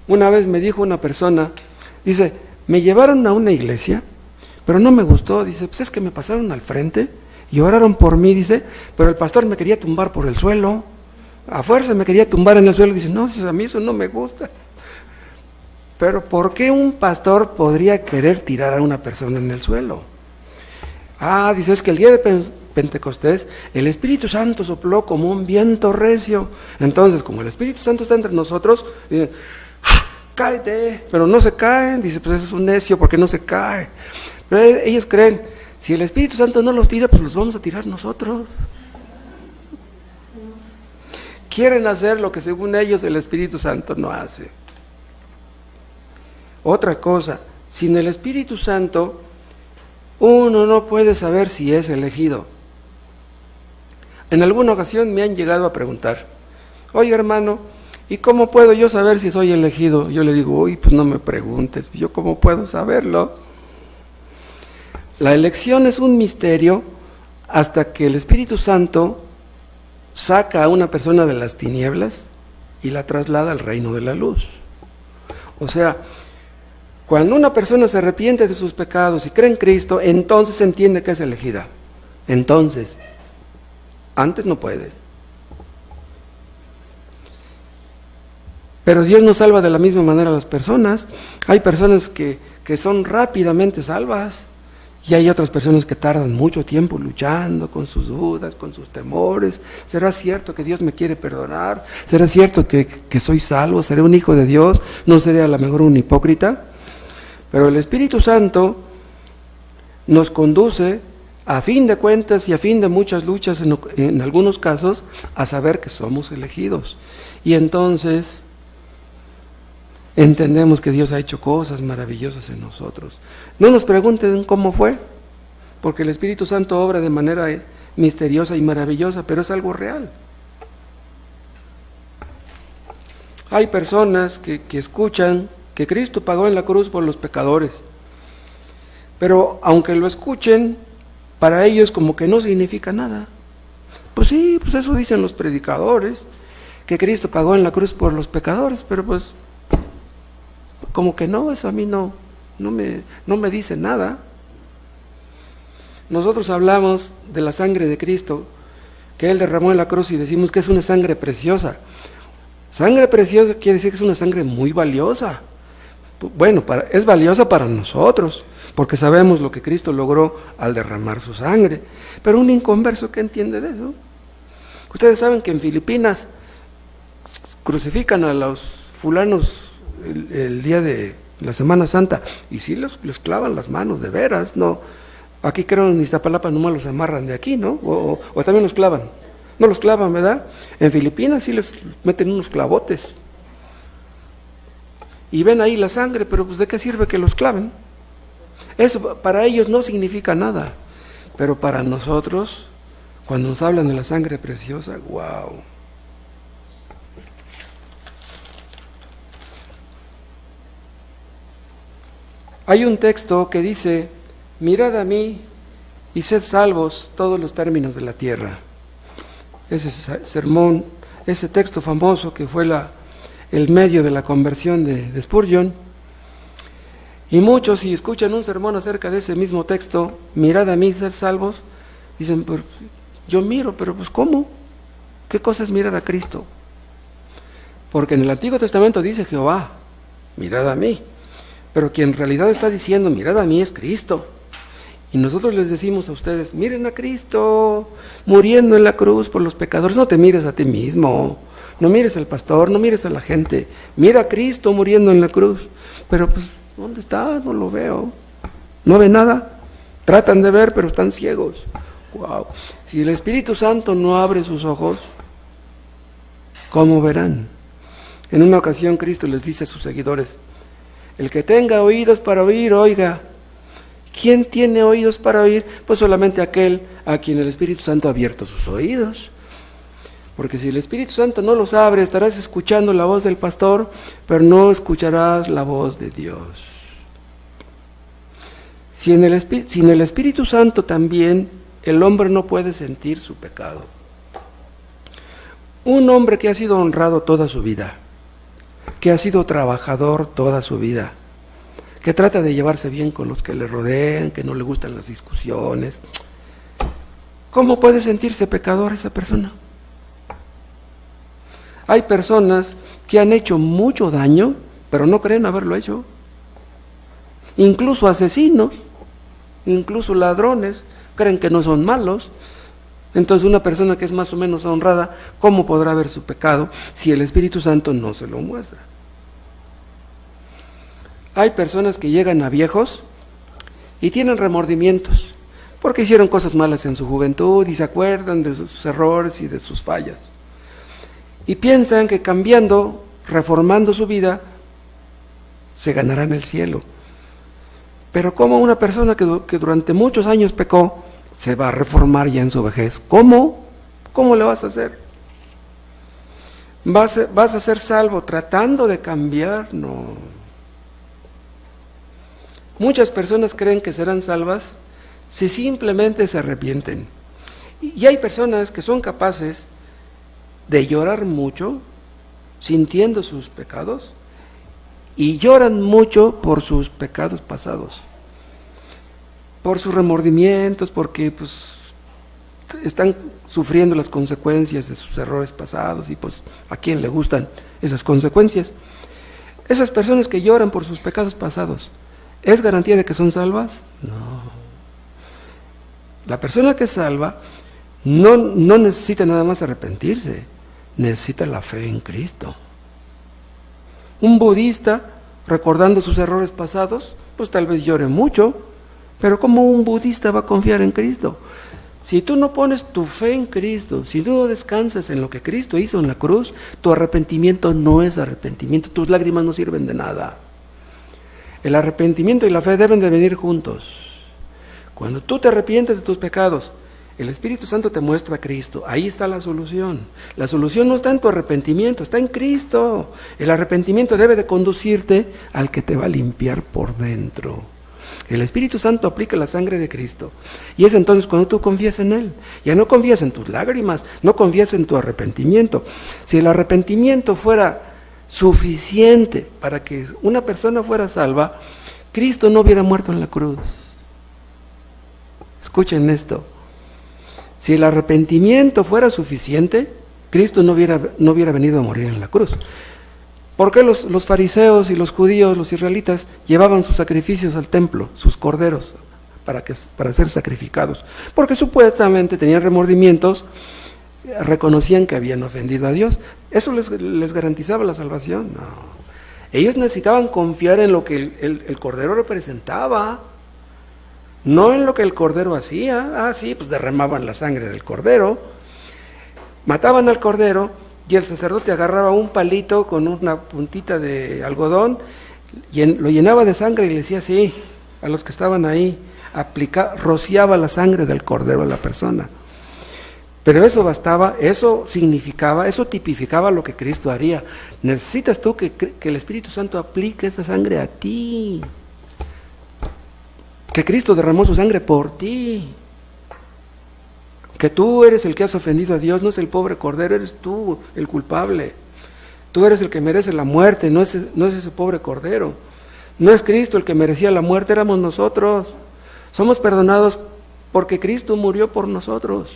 Speaker 1: Una vez me dijo una persona, dice: me llevaron a una iglesia, pero no me gustó, dice, pues es que me pasaron al frente y oraron por mí, dice, pero el pastor me quería tumbar por el suelo, a fuerza me quería tumbar en el suelo, dice, no, dice, a mí eso no me gusta. Pero ¿por qué un pastor podría querer tirar a una persona en el suelo? Dice, es que el día de Pentecostés el Espíritu Santo sopló como un viento recio. Entonces, como el Espíritu Santo está entre nosotros, dice, cáete, pero no se caen. Dice, pues ese es un necio porque no se cae. Pero ellos creen, si el Espíritu Santo no los tira, pues los vamos a tirar nosotros. Quieren hacer lo que según ellos el Espíritu Santo no hace. Otra cosa, sin el Espíritu Santo uno no puede saber si es elegido. En alguna ocasión me han llegado a preguntar, oye hermano, ¿y cómo puedo yo saber si soy elegido? Yo le digo, uy, pues no me preguntes, ¿yo cómo puedo saberlo? La elección es un misterio hasta que el Espíritu Santo saca a una persona de las tinieblas y la traslada al reino de la luz. O sea, cuando una persona se arrepiente de sus pecados y cree en Cristo, entonces se entiende que es elegida. Entonces, antes no puede. Pero Dios no salva de la misma manera a las personas. Hay personas que son rápidamente salvas y hay otras personas que tardan mucho tiempo luchando con sus dudas, con sus temores. ¿Será cierto que Dios me quiere perdonar? ¿Será cierto que soy salvo? ¿Seré un hijo de Dios? ¿No seré a lo mejor un hipócrita? Pero el Espíritu Santo nos conduce, a fin de cuentas y a fin de muchas luchas, en algunos casos, a saber que somos elegidos. Y entonces entendemos que Dios ha hecho cosas maravillosas en nosotros. No nos pregunten cómo fue, porque el Espíritu Santo obra de manera misteriosa y maravillosa, pero es algo real. Hay personas que escuchan que Cristo pagó en la cruz por los pecadores, pero aunque lo escuchen, para ellos como que no significa nada. Pues sí, pues eso dicen los predicadores, que Cristo pagó en la cruz por los pecadores, pero pues como que no, eso a mí no me dice nada. Nosotros hablamos de la sangre de Cristo que Él derramó en la cruz y decimos que es una sangre preciosa. Sangre preciosa quiere decir que es una sangre muy valiosa. Bueno, es valiosa para nosotros, porque sabemos lo que Cristo logró al derramar su sangre. Pero un inconverso, ¿qué entiende de eso? Ustedes saben que en Filipinas crucifican a los fulanos el día de la Semana Santa, y sí les clavan las manos, de veras, ¿no? Aquí creo en Iztapalapa nomás los amarran de aquí, ¿no? O también los clavan. No los clavan, ¿verdad? En Filipinas sí les meten unos clavotes. Y ven ahí la sangre, pero pues ¿de qué sirve que los claven? Eso para ellos no significa nada, pero para nosotros, cuando nos hablan de la sangre preciosa, ¡wow! Hay un texto que dice, mirad a mí y sed salvos todos los términos de la tierra. Ese sermón, ese texto famoso que fue el medio de la conversión de Spurgeon. Y muchos, si escuchan un sermón acerca de ese mismo texto, mirad a mí, ser salvos, dicen, pues, yo miro, pero pues ¿cómo? ¿Qué cosa es mirar a Cristo? Porque en el Antiguo Testamento dice Jehová, mirad a mí, pero quien en realidad está diciendo, mirad a mí, es Cristo. Y nosotros les decimos a ustedes, miren a Cristo, muriendo en la cruz por los pecadores. No te mires a ti mismo, no mires al pastor, no mires a la gente, mira a Cristo muriendo en la cruz. Pero pues, ¿dónde está? No lo veo. No ve nada. Tratan de ver, pero están ciegos. Wow. Si el Espíritu Santo no abre sus ojos, ¿cómo verán? En una ocasión Cristo les dice a sus seguidores, el que tenga oídos para oír, oiga. ¿Quién tiene oídos para oír? Pues solamente aquel a quien el Espíritu Santo ha abierto sus oídos. Porque si el Espíritu Santo no los abre, estarás escuchando la voz del pastor, pero no escucharás la voz de Dios. Sin el Espíritu Santo también, el hombre no puede sentir su pecado. Un hombre que ha sido honrado toda su vida, que ha sido trabajador toda su vida, que trata de llevarse bien con los que le rodean, que no le gustan las discusiones. ¿Cómo puede sentirse pecador esa persona? Hay personas que han hecho mucho daño, pero no creen haberlo hecho. Incluso asesinos, incluso ladrones, creen que no son malos. Entonces una persona que es más o menos honrada, ¿cómo podrá ver su pecado si el Espíritu Santo no se lo muestra? Hay personas que llegan a viejos y tienen remordimientos, porque hicieron cosas malas en su juventud y se acuerdan de sus errores y de sus fallas. Y piensan que cambiando, reformando su vida, se ganarán el cielo. Pero ¿cómo una persona que durante muchos años pecó, se va a reformar ya en su vejez? ¿Cómo? ¿Cómo le vas a hacer? ¿Vas a ser salvo tratando de cambiar? No. Muchas personas creen que serán salvas si simplemente se arrepienten. Y hay personas que son capaces de llorar mucho, sintiendo sus pecados, y lloran mucho por sus pecados pasados, por sus remordimientos, porque pues están sufriendo las consecuencias de sus errores pasados, y pues a quién le gustan esas consecuencias. Esas personas que lloran por sus pecados pasados, ¿es garantía de que son salvas? No. La persona que es salva no necesita nada más arrepentirse, necesita la fe en Cristo. Un budista, recordando sus errores pasados, pues tal vez llore mucho, pero ¿cómo un budista va a confiar en Cristo? Si tú no pones tu fe en Cristo, si tú no descansas en lo que Cristo hizo en la cruz, tu arrepentimiento no es arrepentimiento, tus lágrimas no sirven de nada. El arrepentimiento y la fe deben de venir juntos. Cuando tú te arrepientes de tus pecados, el Espíritu Santo te muestra a Cristo. Ahí está la solución. La solución no está en tu arrepentimiento, está en Cristo. El arrepentimiento debe de conducirte al que te va a limpiar por dentro. El Espíritu Santo aplica la sangre de Cristo. Y es entonces cuando tú confías en Él. Ya no confías en tus lágrimas, no confías en tu arrepentimiento. Si el arrepentimiento fuera suficiente para que una persona fuera salva, Cristo no hubiera muerto en la cruz. Escuchen esto. Si el arrepentimiento fuera suficiente, Cristo no hubiera venido a morir en la cruz. ¿Por qué los fariseos y los judíos, los israelitas, llevaban sus sacrificios al templo, sus corderos, para ser sacrificados? Porque supuestamente tenían remordimientos, reconocían que habían ofendido a Dios. ¿Eso les garantizaba la salvación? No. Ellos necesitaban confiar en lo que el cordero representaba, no en lo que el cordero hacía. Sí, pues derramaban la sangre del cordero, mataban al cordero, y el sacerdote agarraba un palito con una puntita de algodón, lo llenaba de sangre y le decía así a los que estaban ahí, rociaba la sangre del cordero a la persona. Pero eso bastaba, eso significaba, eso tipificaba lo que Cristo haría. Necesitas tú que el Espíritu Santo aplique esa sangre a ti. Que Cristo derramó su sangre por ti. Que tú eres el que has ofendido a Dios, no es el pobre cordero, eres tú el culpable. Tú eres el que merece la muerte, no es ese pobre cordero. No es Cristo el que merecía la muerte, éramos nosotros. Somos perdonados porque Cristo murió por nosotros.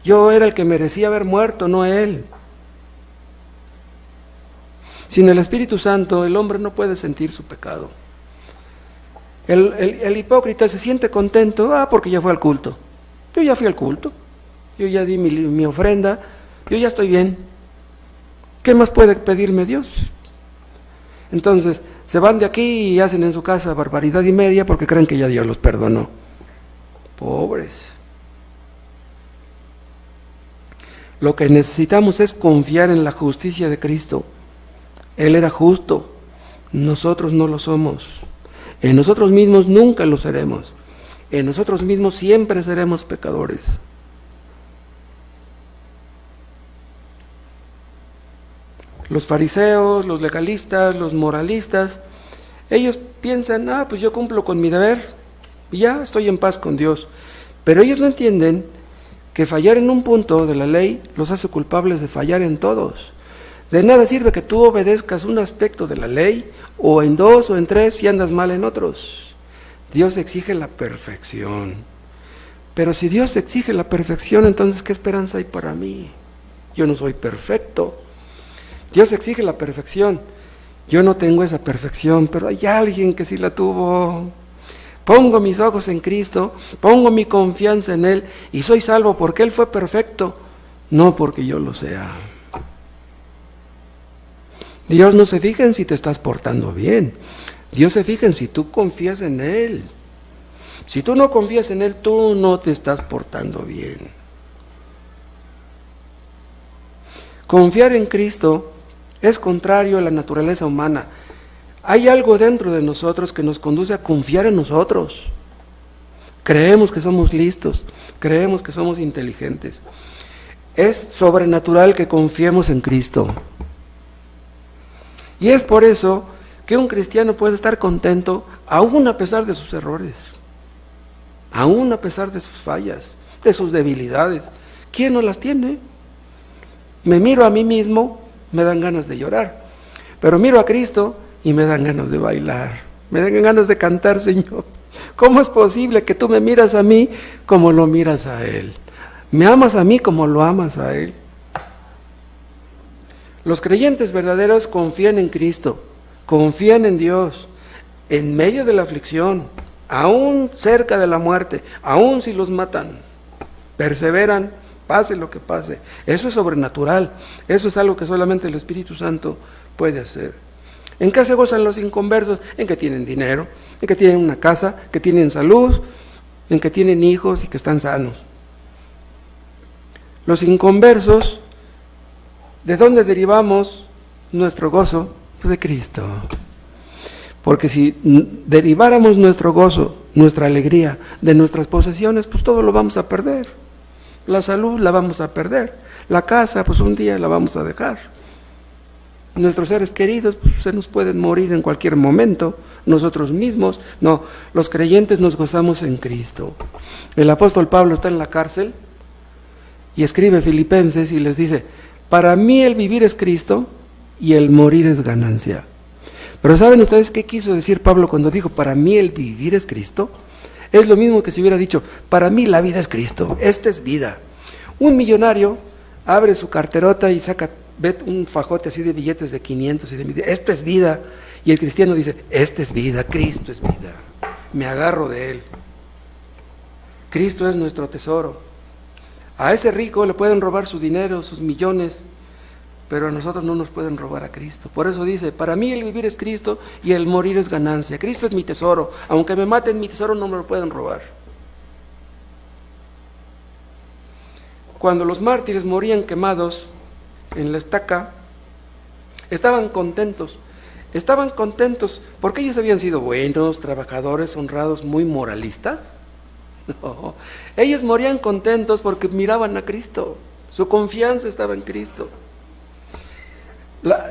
Speaker 1: Yo era el que merecía haber muerto, no Él. Sin el Espíritu Santo, el hombre no puede sentir su pecado. El hipócrita se siente contento, porque ya fue al culto. Yo ya fui al culto, yo ya di mi ofrenda, yo ya estoy bien. ¿Qué más puede pedirme Dios? Entonces, se van de aquí y hacen en su casa barbaridad y media porque creen que ya Dios los perdonó. Pobres. Lo que necesitamos es confiar en la justicia de Cristo. Él era justo, nosotros no lo somos. En nosotros mismos nunca lo seremos. En nosotros mismos siempre seremos pecadores. Los fariseos, los legalistas, los moralistas, ellos piensan, pues yo cumplo con mi deber y ya estoy en paz con Dios. Pero ellos no entienden que fallar en un punto de la ley los hace culpables de fallar en todos. De nada sirve que tú obedezcas un aspecto de la ley, o en 2 o en 3 si andas mal en otros. Dios exige la perfección. Pero si Dios exige la perfección, entonces ¿qué esperanza hay para mí? Yo no soy perfecto. Dios exige la perfección. Yo no tengo esa perfección, pero hay alguien que sí la tuvo. Pongo mis ojos en Cristo, pongo mi confianza en Él y soy salvo porque Él fue perfecto, no porque yo lo sea. Dios no se fija en si te estás portando bien. Dios se fija en si tú confías en Él. Si tú no confías en Él, tú no te estás portando bien. Confiar en Cristo es contrario a la naturaleza humana. Hay algo dentro de nosotros que nos conduce a confiar en nosotros. Creemos que somos listos, creemos que somos inteligentes. Es sobrenatural que confiemos en Cristo. Y es por eso que un cristiano puede estar contento aún a pesar de sus errores, aún a pesar de sus fallas, de sus debilidades. ¿Quién no las tiene? Me miro a mí mismo, me dan ganas de llorar, pero miro a Cristo y me dan ganas de bailar, me dan ganas de cantar, Señor. ¿Cómo es posible que tú me miras a mí como lo miras a Él? Me amas a mí como lo amas a Él. Los creyentes verdaderos confían en Cristo, confían en Dios, en medio de la aflicción, aún cerca de la muerte, aún si los matan, perseveran, pase lo que pase. Eso es sobrenatural, eso es algo que solamente el Espíritu Santo puede hacer. ¿En qué se gozan los inconversos? En que tienen dinero, en que tienen una casa, que tienen salud, en que tienen hijos y que están sanos. Los inconversos, ¿de dónde derivamos nuestro gozo? Pues de Cristo. Porque si deriváramos nuestro gozo, nuestra alegría de nuestras posesiones, pues todo lo vamos a perder. La salud la vamos a perder. La casa, pues un día la vamos a dejar. Nuestros seres queridos pues, se nos pueden morir en cualquier momento. Nosotros mismos, no, los creyentes nos gozamos en Cristo. El apóstol Pablo está en la cárcel y escribe Filipenses y les dice: para mí el vivir es Cristo y el morir es ganancia. Pero ¿saben ustedes qué quiso decir Pablo cuando dijo para mí el vivir es Cristo? Es lo mismo que si hubiera dicho para mí la vida es Cristo, esta es vida. Un millonario abre su carterota y saca un fajote así de billetes de 500 y de 1000, esta es vida. Y el cristiano dice, esta es vida, Cristo es vida, me agarro de Él. Cristo es nuestro tesoro. A ese rico le pueden robar su dinero, sus millones, pero a nosotros no nos pueden robar a Cristo. Por eso dice, para mí el vivir es Cristo y el morir es ganancia. Cristo es mi tesoro, aunque me maten mi tesoro no me lo pueden robar. Cuando los mártires morían quemados en la estaca, estaban contentos porque ellos habían sido buenos, trabajadores, honrados, muy moralistas. No, ellos morían contentos porque miraban a Cristo, su confianza estaba en Cristo.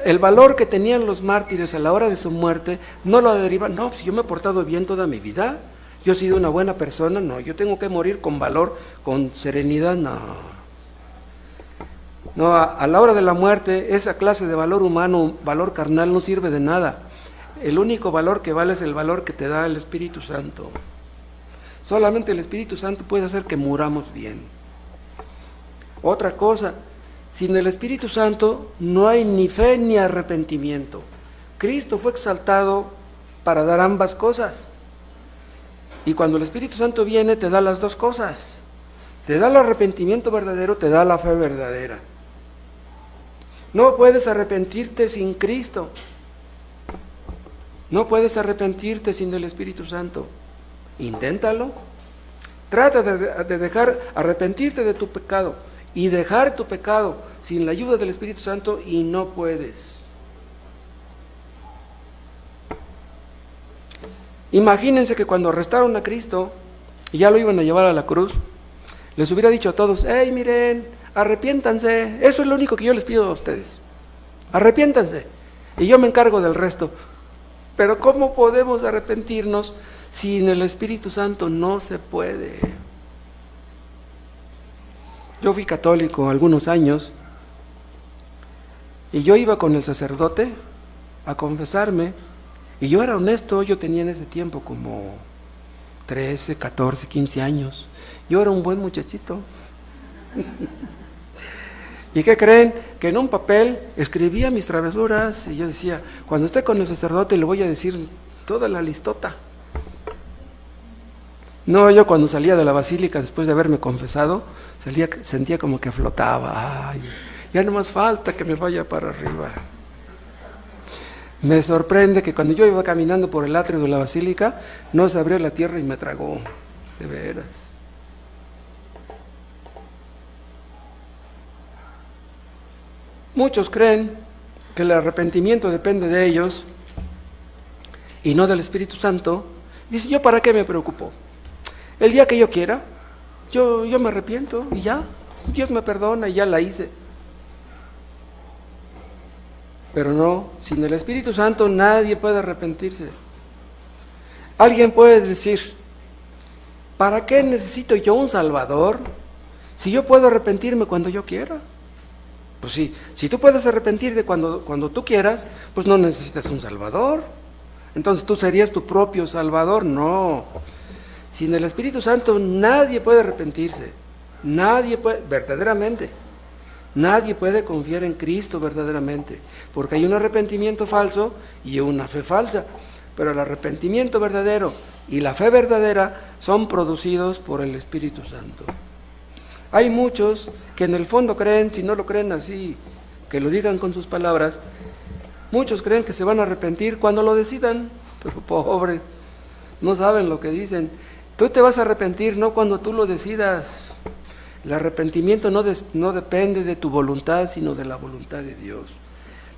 Speaker 1: El valor que tenían los mártires a la hora de su muerte no lo derivan, no, si yo me he portado bien toda mi vida, yo he sido una buena persona, no, yo tengo que morir con valor, con serenidad, no. No, a la hora de la muerte, esa clase de valor humano, valor carnal, no sirve de nada. El único valor que vale es el valor que te da el Espíritu Santo. Solamente el Espíritu Santo puede hacer que muramos bien. Otra cosa, sin el Espíritu Santo no hay ni fe ni arrepentimiento. Cristo fue exaltado para dar ambas cosas. Y cuando el Espíritu Santo viene, te da las dos cosas. Te da el arrepentimiento verdadero, te da la fe verdadera. No puedes arrepentirte sin Cristo. No puedes arrepentirte sin el Espíritu Santo. Inténtalo. Trata de arrepentirte de tu pecado y dejar tu pecado sin la ayuda del Espíritu Santo y no puedes. Imagínense que cuando arrestaron a Cristo y ya lo iban a llevar a la cruz, les hubiera dicho a todos, hey, miren, arrepiéntanse, eso es lo único que yo les pido a ustedes, arrepiéntanse, y yo me encargo del resto. Pero ¿cómo podemos arrepentirnos sin el Espíritu Santo? No se puede. Yo fui católico algunos años Y yo iba con el sacerdote a confesarme, y yo era honesto, yo tenía en ese tiempo como 13, 14, 15 años. Yo era un buen muchachito. ¿Y qué creen? Que en un papel escribía mis travesuras y yo decía, cuando esté con el sacerdote le voy a decir toda la listota. No, yo cuando salía de la basílica después de haberme confesado, sentía como que flotaba. Ay, ya no más falta que me vaya para arriba. Me sorprende que cuando yo iba caminando por el atrio de la basílica, no se abrió la tierra y me tragó, de veras. Muchos creen que el arrepentimiento depende de ellos y no del Espíritu Santo. Dice, ¿yo para qué me preocupo? El día que yo quiera, yo me arrepiento y ya, Dios me perdona y ya la hice. Pero no, sin el Espíritu Santo nadie puede arrepentirse. Alguien puede decir, ¿para qué necesito yo un Salvador si yo puedo arrepentirme cuando yo quiera? Pues sí, si tú puedes arrepentirte cuando tú quieras, pues no necesitas un Salvador. Entonces tú serías tu propio Salvador. No, sin el Espíritu Santo nadie puede arrepentirse. Nadie puede, verdaderamente. Nadie puede confiar en Cristo verdaderamente, porque hay un arrepentimiento falso y una fe falsa, pero el arrepentimiento verdadero y la fe verdadera son producidos por el Espíritu Santo. Hay muchos que en el fondo creen, si no lo creen así, que lo digan con sus palabras, muchos creen que se van a arrepentir cuando lo decidan, pero pobres, no saben lo que dicen. Tú te vas a arrepentir no cuando tú lo decidas. El arrepentimiento no depende de tu voluntad, sino de la voluntad de Dios.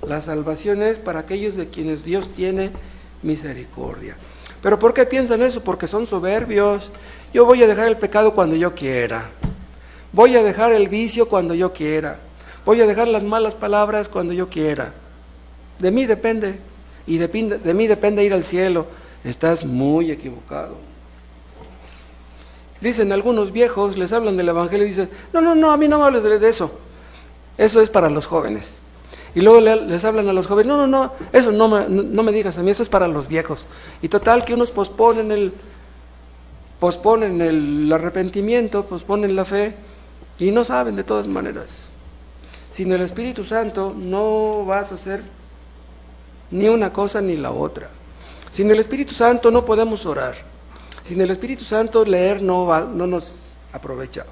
Speaker 1: La salvación es para aquellos de quienes Dios tiene misericordia. ¿Pero por qué piensan eso? Porque son soberbios. Yo voy a dejar el pecado cuando yo quiera. Voy a dejar el vicio cuando yo quiera. Voy a dejar las malas palabras cuando yo quiera. De mí depende. Y de mí depende ir al cielo. Estás muy equivocado. Dicen algunos viejos, les hablan del Evangelio y dicen, no, a mí no me hables de eso. Eso es para los jóvenes. Y luego les hablan a los jóvenes, no, eso no me digas a mí, eso es para los viejos. Y total que unos posponen el arrepentimiento, posponen la fe y no saben de todas maneras. Sin el Espíritu Santo no vas a hacer ni una cosa ni la otra. Sin el Espíritu Santo no podemos orar. Sin el Espíritu Santo leer no nos aprovecha.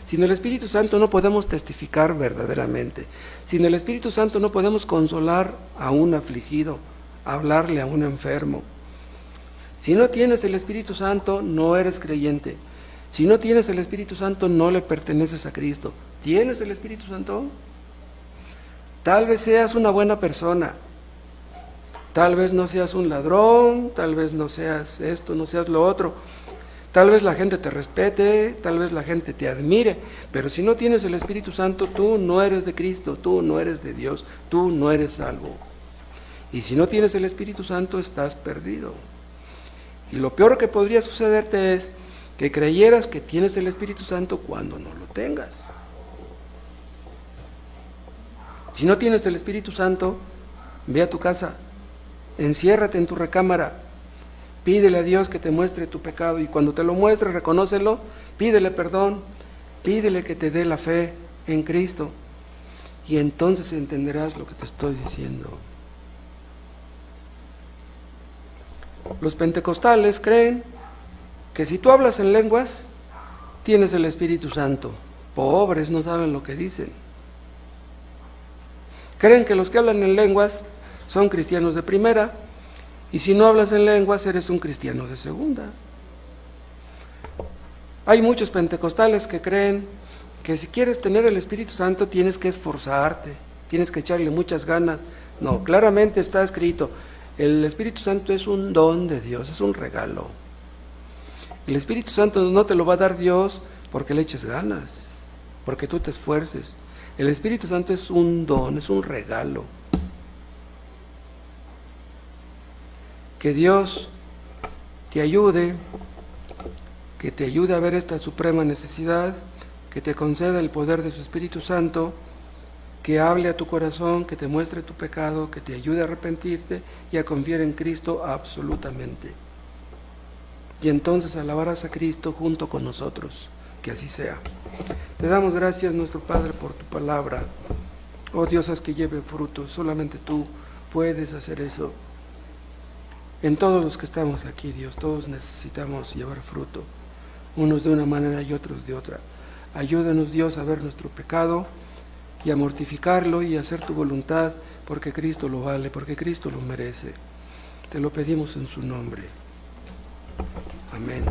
Speaker 1: Sin el Espíritu Santo no podemos testificar verdaderamente. Sin el Espíritu Santo no podemos consolar a un afligido, hablarle a un enfermo. Si no tienes el Espíritu Santo, no eres creyente. Si no tienes el Espíritu Santo, no le perteneces a Cristo. ¿Tienes el Espíritu Santo? Tal vez seas una buena persona. Tal vez no seas un ladrón, tal vez no seas esto, no seas lo otro. Tal vez la gente te respete, tal vez la gente te admire, pero si no tienes el Espíritu Santo, tú no eres de Cristo, tú no eres de Dios, tú no eres salvo. Y si no tienes el Espíritu Santo, estás perdido. Y lo peor que podría sucederte es que creyeras que tienes el Espíritu Santo cuando no lo tengas. Si no tienes el Espíritu Santo, ve a tu casa. Enciérrate en tu recámara, pídele a Dios que te muestre tu pecado y cuando te lo muestre, reconócelo, pídele perdón, pídele que te dé la fe en Cristo y entonces entenderás lo que te estoy diciendo. Los pentecostales creen que si tú hablas en lenguas, tienes el Espíritu Santo. Pobres, no saben lo que dicen. Creen que los que hablan en lenguas son cristianos de primera, y si no hablas en lenguas eres un cristiano de segunda. Hay muchos pentecostales que creen que si quieres tener el Espíritu Santo tienes que esforzarte, tienes que echarle muchas ganas. No, claramente está escrito, el Espíritu Santo es un don de Dios, es un regalo. El Espíritu Santo no te lo va a dar Dios porque le eches ganas, porque tú te esfuerces. El Espíritu Santo es un don, es un regalo. Que Dios te ayude, que te ayude a ver esta suprema necesidad, que te conceda el poder de su Espíritu Santo, que hable a tu corazón, que te muestre tu pecado, que te ayude a arrepentirte y a confiar en Cristo absolutamente. Y entonces alabarás a Cristo junto con nosotros. Que así sea. Te damos gracias, nuestro Padre, por tu palabra. Oh Dios, haz que lleve fruto. Solamente tú puedes hacer eso. En todos los que estamos aquí, Dios, todos necesitamos llevar fruto. Unos de una manera y otros de otra. Ayúdanos, Dios, a ver nuestro pecado y a mortificarlo y a hacer tu voluntad, porque Cristo lo vale, porque Cristo lo merece. Te lo pedimos en su nombre. Amén.